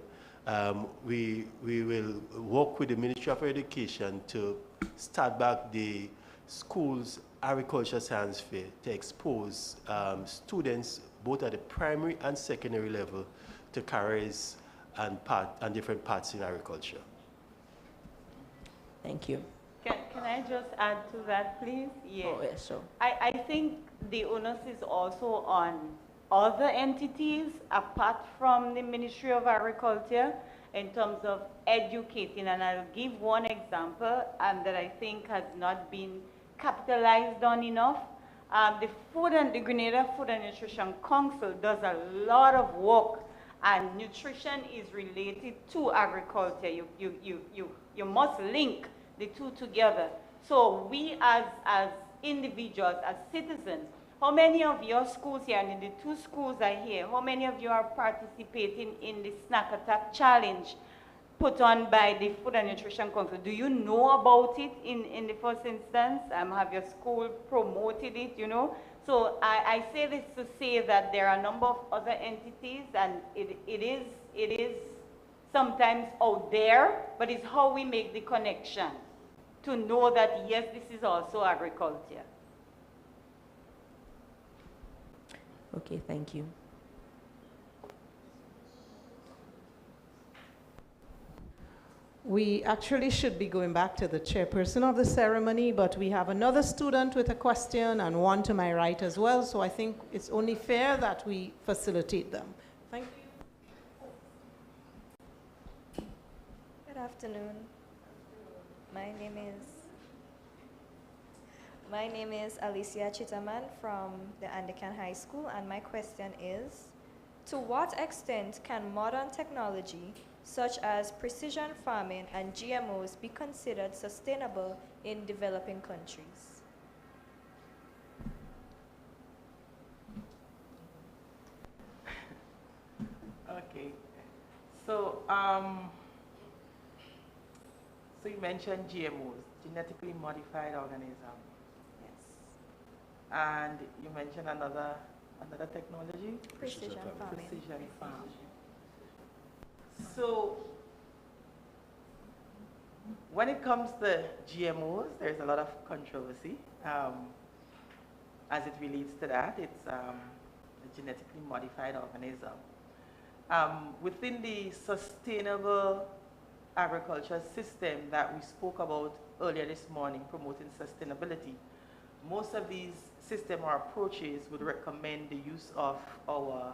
we will work with the Ministry of Education to start back the schools agriculture science fair to expose students both at the primary and secondary level to careers and different parts in agriculture. Thank you. Can I just add to that, please? Yes. Oh, yes, sure. I think the onus is also on other entities apart from the Ministry of Agriculture in terms of educating. And I'll give one example that I think has not been capitalized on enough. The Grenada Food and Nutrition Council does a lot of work, and nutrition is related to agriculture. You must link the two together. So we as individuals, as citizens, how many of your schools here, and the two schools are here, how many of you are participating in the Snack Attack Challenge put on by the Food and Nutrition Council? Do you know about it in the first instance? Have your school promoted it, you know? So I say this to say that there are a number of other entities, and it is sometimes out there, but it's how we make the connection to know that, yes, this is also agriculture. Okay, thank you. We actually should be going back to the chairperson of the ceremony, but we have another student with a question and one to my right as well, so I think it's only fair that we facilitate them. Thank you. Good afternoon. My name is Alicia Chitaman from the Anglican High School, and my question is, to what extent can modern technology such as precision farming and GMOs be considered sustainable in developing countries? Okay, so so you mentioned GMOs, genetically modified organisms. Yes. And you mentioned another technology? Precision farming. Precision farming. So when it comes to GMOs, there's a lot of controversy as it relates to that. It's a genetically modified organism. Within the sustainable agriculture system that we spoke about earlier this morning, promoting sustainability, most of these system or approaches would recommend the use of our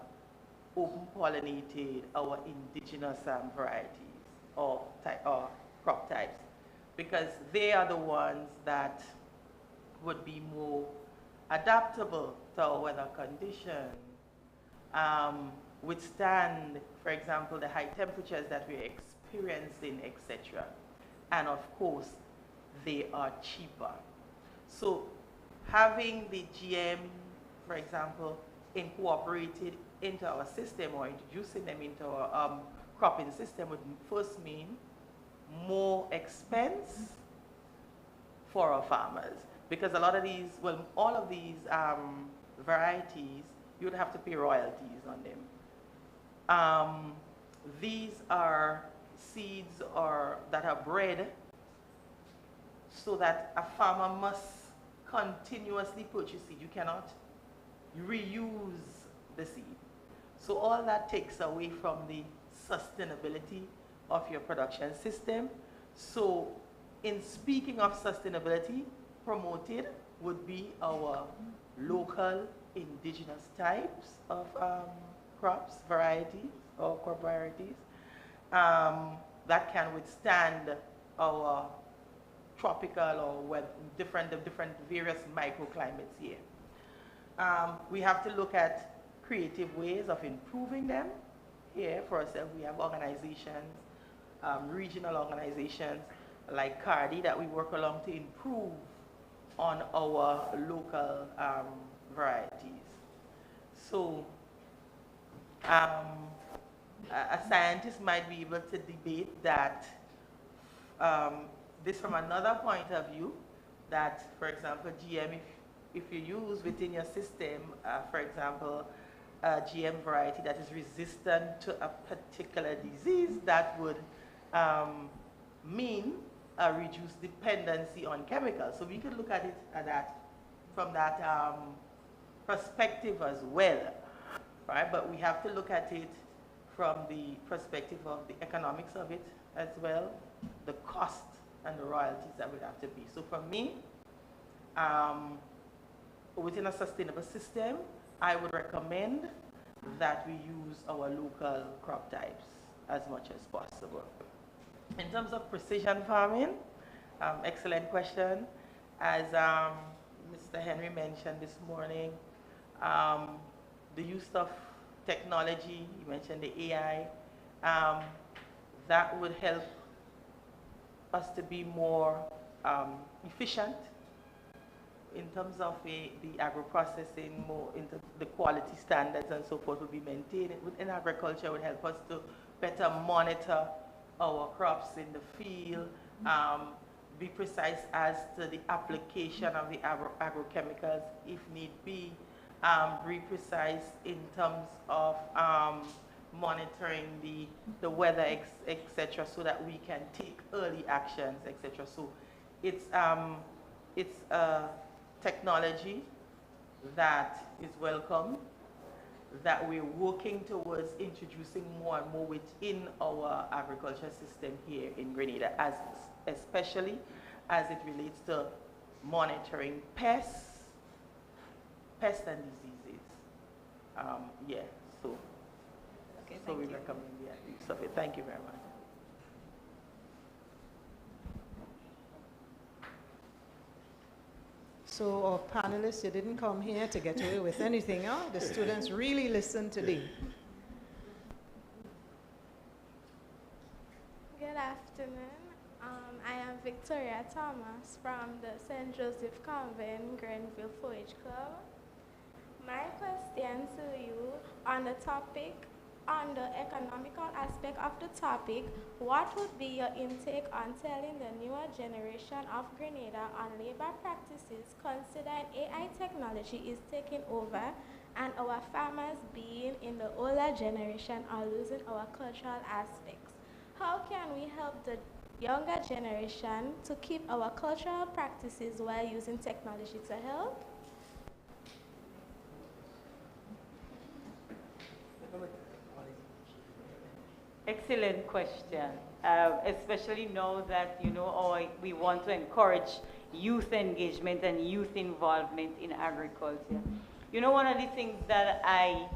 open pollinated, our indigenous varieties or crop types, because they are the ones that would be more adaptable to our weather conditions, withstand, for example, the high temperatures that we're experiencing, etc. And of course, they are cheaper. So having the GM, for example, incorporated into our system or introducing them into our cropping system would first mean more expense for our farmers. Because a lot of these, well, all of these varieties, you would have to pay royalties on them. These are seeds that are bred so that a farmer must continuously purchase seed. You cannot reuse the seed. So all that takes away from the sustainability of your production system. So in speaking of sustainability, promoted would be our local indigenous types of crops, varieties, or crop varieties that can withstand our tropical or the different various microclimates here. We have to look at creative ways of improving them. Here, for ourselves, we have organizations, regional organizations like CARDI that we work along to improve on our local varieties. So a scientist might be able to debate that this from another point of view, that, for example, GM, if you use within your system, for example, a GM variety that is resistant to a particular disease, that would mean a reduced dependency on chemicals. So we could look at it from that perspective as well, right? But we have to look at it from the perspective of the economics of it as well, the cost and the royalties that would have to be. So for me, within a sustainable system, I would recommend that we use our local crop types as much as possible. In terms of precision farming, excellent question. As Mr. Henry mentioned this morning, the use of technology, you mentioned the AI, that would help us to be more efficient in terms of the agro-processing, more into the quality standards and so forth will be maintained. Within agriculture, would help us to better monitor our crops in the field, be precise as to the application of the agrochemicals if need be, be precise in terms of monitoring the weather, etc., so that we can take early actions, etc. So it's technology that is welcome, that we're working towards introducing more and more within our agriculture system here in Grenada, especially as it relates to monitoring pests and diseases. So we recommend the use of it. Thank you very much. So our panelists, you didn't come here to get away with anything, huh? The students really listened today. Good afternoon. I am Victoria Thomas from the St. Joseph Convent Grenville 4-H Club. My question to you on the topic, on the economical aspect of the topic, what would be your intake on telling the newer generation of Grenada on labor practices, considering AI technology is taking over and our farmers being in the older generation are losing our cultural aspects? How can we help the younger generation to keep our cultural practices while using technology to help? Excellent question, especially now that, we want to encourage youth engagement and youth involvement in agriculture. You know, one of the things that I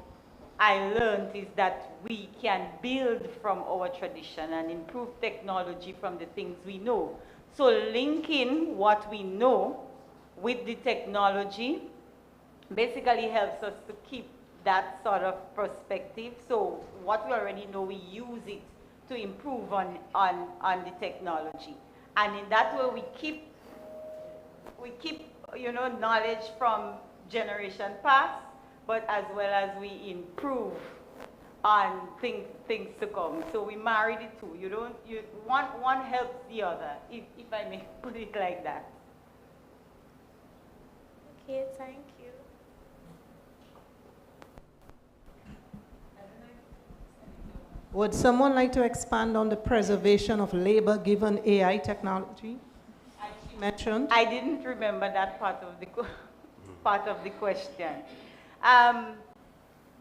learned is that we can build from our tradition and improve technology from the things we know. So linking what we know with the technology basically helps us to keep that sort of perspective. So what we already know, we use it to improve on the technology. And in that way, we keep you know, knowledge from generation past, but as well as we improve on things to come. So we marry the two. One helps the other, if I may put it like that. Okay, thank you. Would someone like to expand on the preservation of labor given AI technology? Mentioned. I didn't remember that part of the question.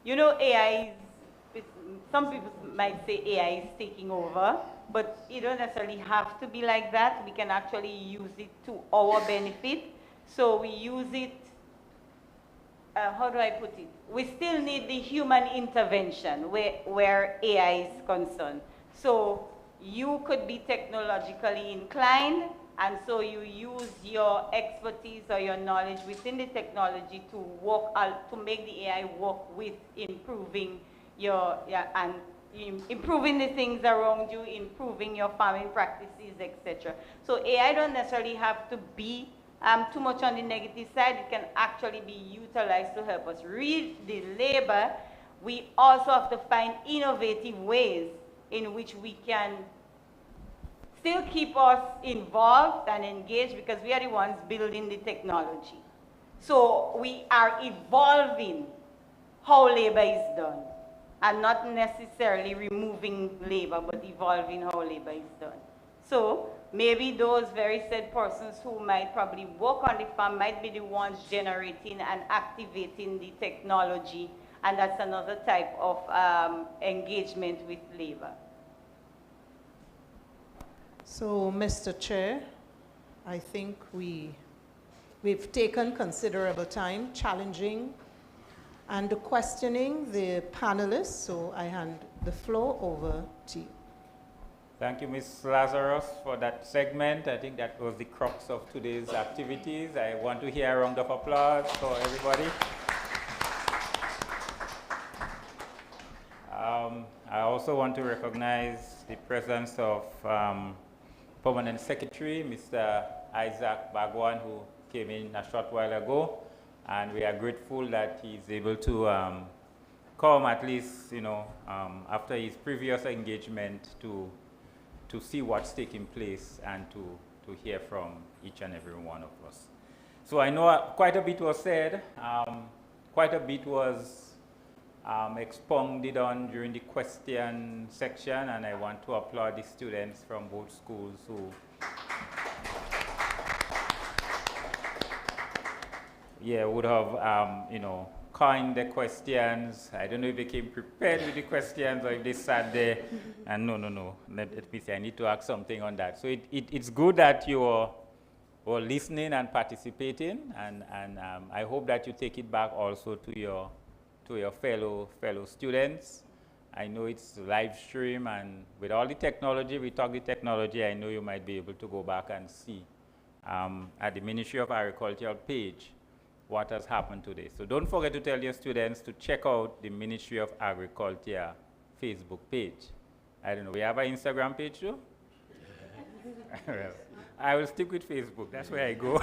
You know, AI is, some people might say AI is taking over, but it don't necessarily have to be like that. We can actually use it to our benefit. So we use it, how do I put it? We still need the human intervention where AI is concerned. So you could be technologically inclined, and so you use your expertise or your knowledge within the technology to work out, to make the AI work with improving improving the things around you, improving your farming practices, etc. So AI don't necessarily have to be too much on the negative side. It can actually be utilized to help us read the labor. We also have to find innovative ways in which we can still keep us involved and engaged, because we are the ones building the technology. So we are evolving how labor is done, and not necessarily removing labor, but evolving how labor is done. So maybe those very said persons who might probably work on the farm might be the ones generating and activating the technology, and that's another type of engagement with labor. So, Mr. Chair, I think we've taken considerable time challenging and questioning the panelists, so I hand the floor over to you. Thank you, Ms. Lazarus, for that segment. I think that was the crux of today's activities. I want to hear a round of applause for everybody. I also want to recognize the presence of Permanent Secretary, Mr. Isaac Bagwan, who came in a short while ago, and we are grateful that he's able to come at least, after his previous engagement to see what's taking place and to hear from each and every one of us. So I know quite a bit was said, quite a bit was expounded on during the question section, and I want to applaud the students from both schools who would have, coined the questions. I don't know if they came prepared with the questions or if they sat there and no. Let me say, I need to ask something on that. So it's good that you are listening and participating, and I hope that you take it back also to your fellow students. I know it's live stream, and with all the technology, we talk the technology, I know you might be able to go back and see at the Ministry of Agriculture page what has happened today. So don't forget to tell your students to check out the Ministry of Agriculture Facebook page. I don't know, we have an Instagram page too? Well, I will stick with Facebook, that's where I go.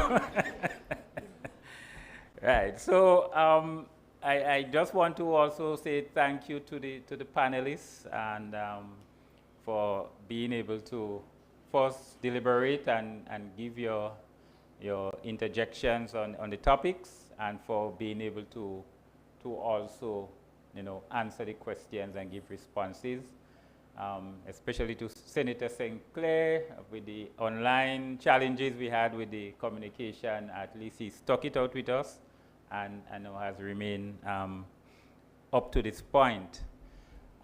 Right, so I just want to also say thank you to the panelists, and for being able to first deliberate and give your interjections on the topics, and for being able to also answer the questions and give responses, especially to Senator St. Clair with the online challenges we had with the communication. At least he stuck it out with us and has remained up to this point.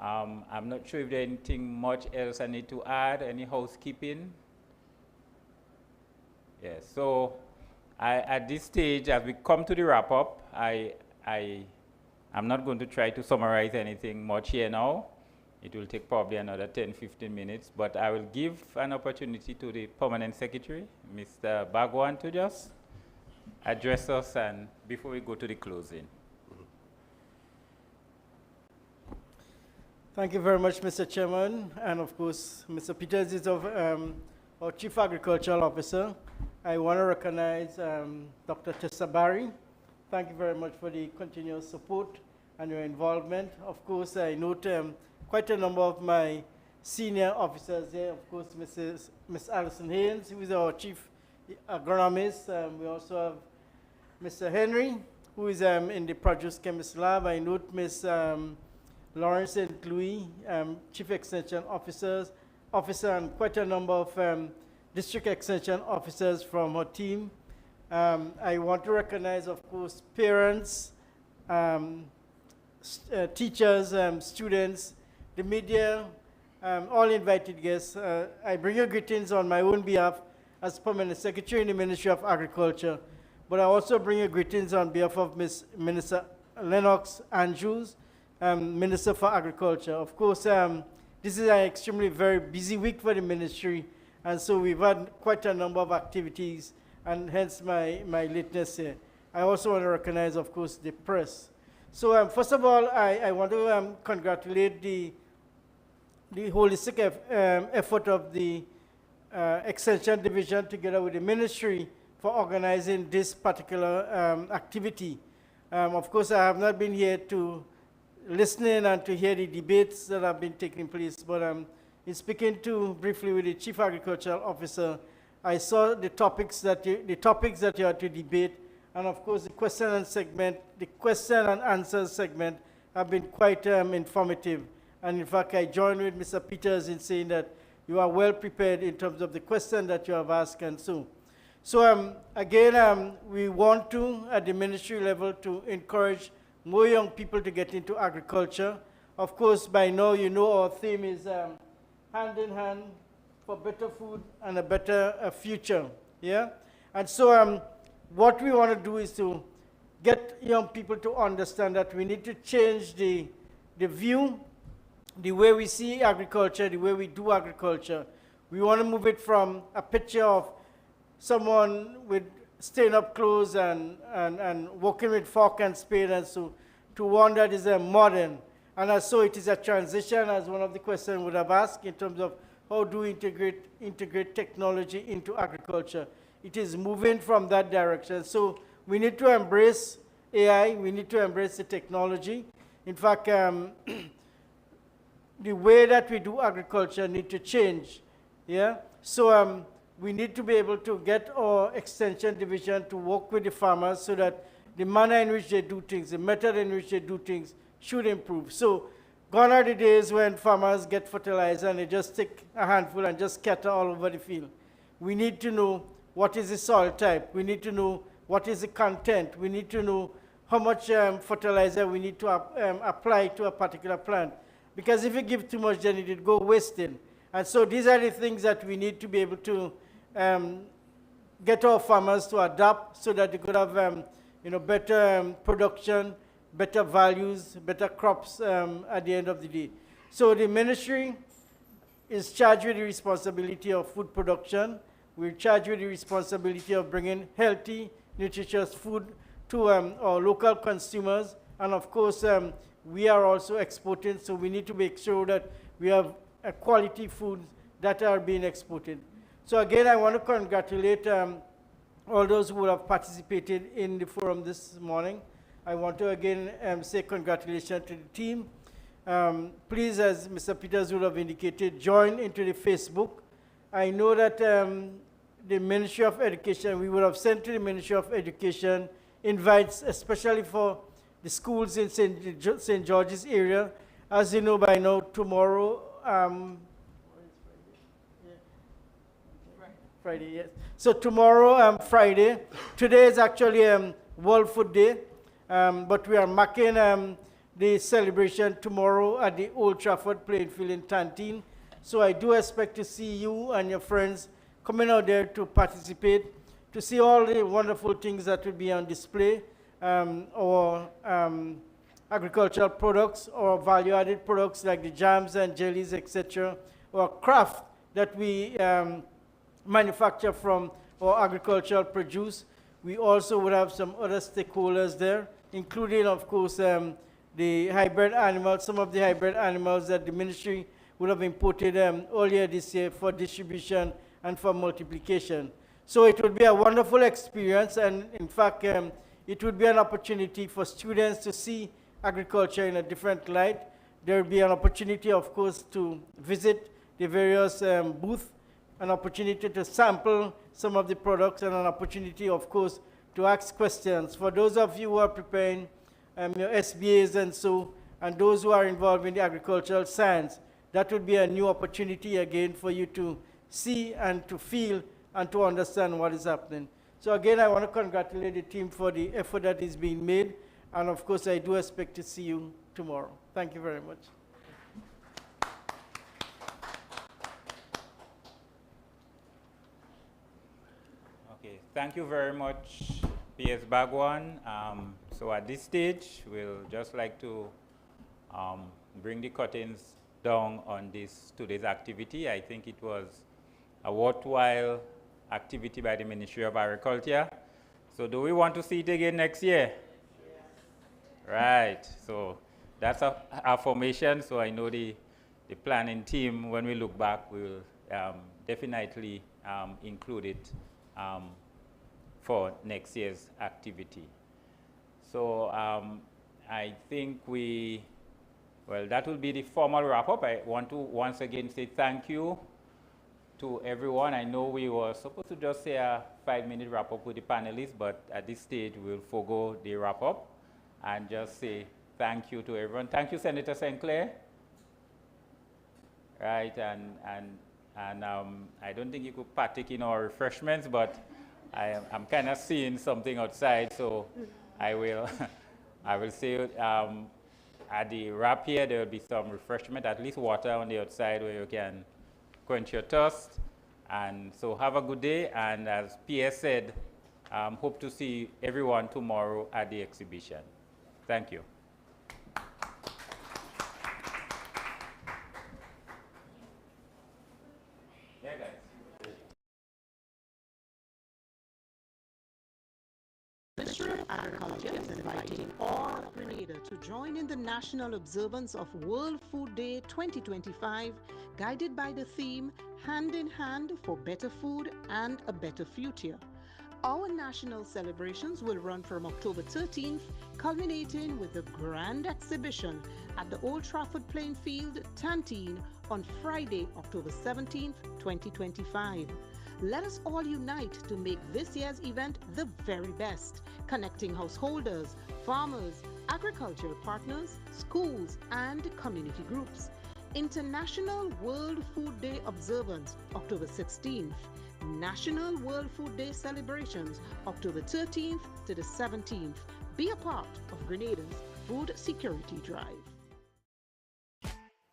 I'm not sure if there's anything much else I need to add, any housekeeping. Yes, so at this stage, as we come to the wrap up, I'm not going to try to summarize anything much here now. It will take probably another 10, 15 minutes, but I will give an opportunity to the Permanent Secretary, Mr. Bhagwan, to just address us and before we go to the closing. Thank you very much, Mr. Chairman, and of course, Mr. Peters is our Chief Agricultural Officer. I want to recognize Dr. Tessa Barry. Thank you very much for the continuous support and your involvement. Of course, I note quite a number of my senior officers here. Of course, Ms. Alison Haynes, who is our Chief Agronomist. We also have Mr. Henry, who is in the Produce Chemist Lab. I note Ms. Lawrence St. Louis, Chief Extension Officer, and quite a number of District Extension Officers from her team. I want to recognize, of course, parents, teachers, students, the media, all invited guests. I bring you greetings on my own behalf as Permanent Secretary in the Ministry of Agriculture, but I also bring you greetings on behalf of Ms. Minister Lennox Andrews, Minister for Agriculture. Of course, this is an extremely very busy week for the ministry, and so we've had quite a number of activities, and hence my lateness here. I also want to recognize, of course, the press. So first of all, I want to congratulate the holistic effort of the Extension Division together with the ministry for organizing this particular activity. Of course, I have not been here to listen in and to hear the debates that have been taking place, but in speaking briefly with the Chief Agricultural Officer, I saw the topics that you had to debate, and of course the question and answer segment have been quite informative. And in fact, I join with Mr. Peters in saying that you are well prepared in terms of the question that you have asked and so. So again, we want to, at the ministry level, to encourage more young people to get into agriculture. Of course, by now you know our theme is hand in hand for better food and a better future. Yeah? And so what we want to do is to get young people to understand that we need to change the view, the way we see agriculture, the way we do agriculture. We want to move it from a picture of someone with stained-up clothes and working with fork and spade and so, to one that is modern. And so it is a transition, as one of the questions would have asked, in terms of how do we integrate technology into agriculture. It is moving from that direction. So we need to embrace AI, we need to embrace the technology. In fact, the way that we do agriculture need to change. Yeah? So we need to be able to get our extension division to work with the farmers so that the manner in which they do things, the method in which they do things should improve. So gone are the days when farmers get fertilizer and they just take a handful and just scatter all over the field. We need to know what is the soil type. We need to know what is the content. We need to know how much fertilizer we need to apply to a particular plant. Because if you give too much, then it will go wasted. And so these are the things that we need to be able to get our farmers to adapt so that they could have better production, better values, better crops at the end of the day. So the ministry is charged with the responsibility of food production. We're charged with the responsibility of bringing healthy, nutritious food to our local consumers. And of course, we are also exporting, so we need to make sure that we have quality foods that are being exported. So again, I want to congratulate all those who have participated in the forum this morning. I want to again say congratulations to the team. Please, as Mr. Peters would have indicated, join into the Facebook. I know that the Ministry of Education, we would have sent to the Ministry of Education invites, especially for the schools in St. George's area. As you know by now, tomorrow, Friday, yes. So tomorrow, Friday. Today is actually World Food Day, but we are marking the celebration tomorrow at the Old Trafford playing field in Tantine. So I do expect to see you and your friends coming out there to participate. to see all the wonderful things that will be on display, or agricultural products or value-added products like the jams and jellies, etc., or craft that we manufacture from our agricultural produce. We also would have some other stakeholders there, including, of course, the hybrid animals, some of the hybrid animals that the ministry would have imported earlier this year for distribution and for multiplication. So it would be a wonderful experience, and in fact, it would be an opportunity for students to see agriculture in a different light. There will be an opportunity, of course, to visit the various booths, an opportunity to sample some of the products, and an opportunity, of course, to ask questions. For those of you who are preparing your SBAs and those who are involved in the agricultural science, that would be a new opportunity again for you to see and to feel and to understand what is happening. So again, I want to congratulate the team for the effort that is being made. And of course, I do expect to see you tomorrow. Thank you very much. Okay, thank you very much, P.S. Bagwan. So at this stage, we'll just like to bring the curtains down on today's activity. I think it was a worthwhile activity by the Ministry of Agriculture. So do we want to see it again next year? Right, so that's our formation. So I know the planning team, when we look back, we will definitely include it for next year's activity. So I think that will be the formal wrap-up. I want to once again say thank you to everyone. I know we were supposed to just say a 5-minute wrap-up with the panelists, but at this stage, we'll forego the wrap-up and just say thank you to everyone. Thank you, Senator St. Clair. Right, and I don't think you could partake in our refreshments, but I'm kind of seeing something outside, so I will say at the wrap here, there will be some refreshment, at least water on the outside where you can quench your thirst. And so have a good day, and as PS said, hope to see everyone tomorrow at the exhibition. Thank you. Yeah, guys. Ministry of Agriculture is inviting all Grenada to join in the national observance of World Food Day 2025, guided by the theme Hand in Hand for Better Food and a Better Future. Our national celebrations will run from October 13th, culminating with a grand exhibition at the Old Trafford Playing Field, Tantine, on Friday, October 17th, 2025. Let us all unite to make this year's event the very best, connecting householders, farmers, agricultural partners, schools, and community groups. International World Food Day observance, October 16th. National World Food Day celebrations, October 13th to the 17th. Be a part of Grenada's food security drive.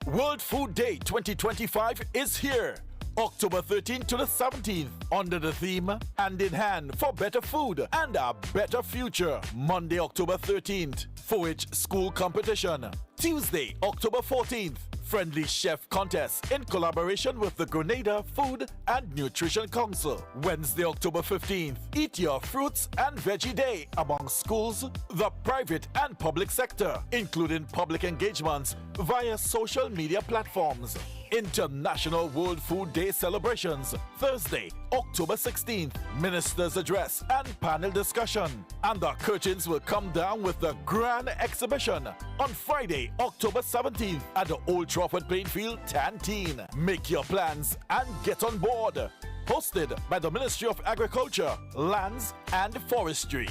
World Food Day 2025 is here. October 13th to the 17th, under the theme Hand in Hand for Better Food and a Better Future. Monday, October 13th, 4-H School Competition. Tuesday, October 14th, Friendly Chef Contest in collaboration with the Grenada Food and Nutrition Council. Wednesday, October 15th, Eat Your Fruits and Veggie Day among schools, the private and public sector, including public engagements via social media platforms. International World Food Day celebrations, Thursday, October 16th, Minister's Address and panel discussion. And the curtains will come down with the grand exhibition on Friday, October 17th at the Old Trafford Playing Field, Tantine. Make your plans and get on board. Hosted by the Ministry of Agriculture, Lands and Forestry.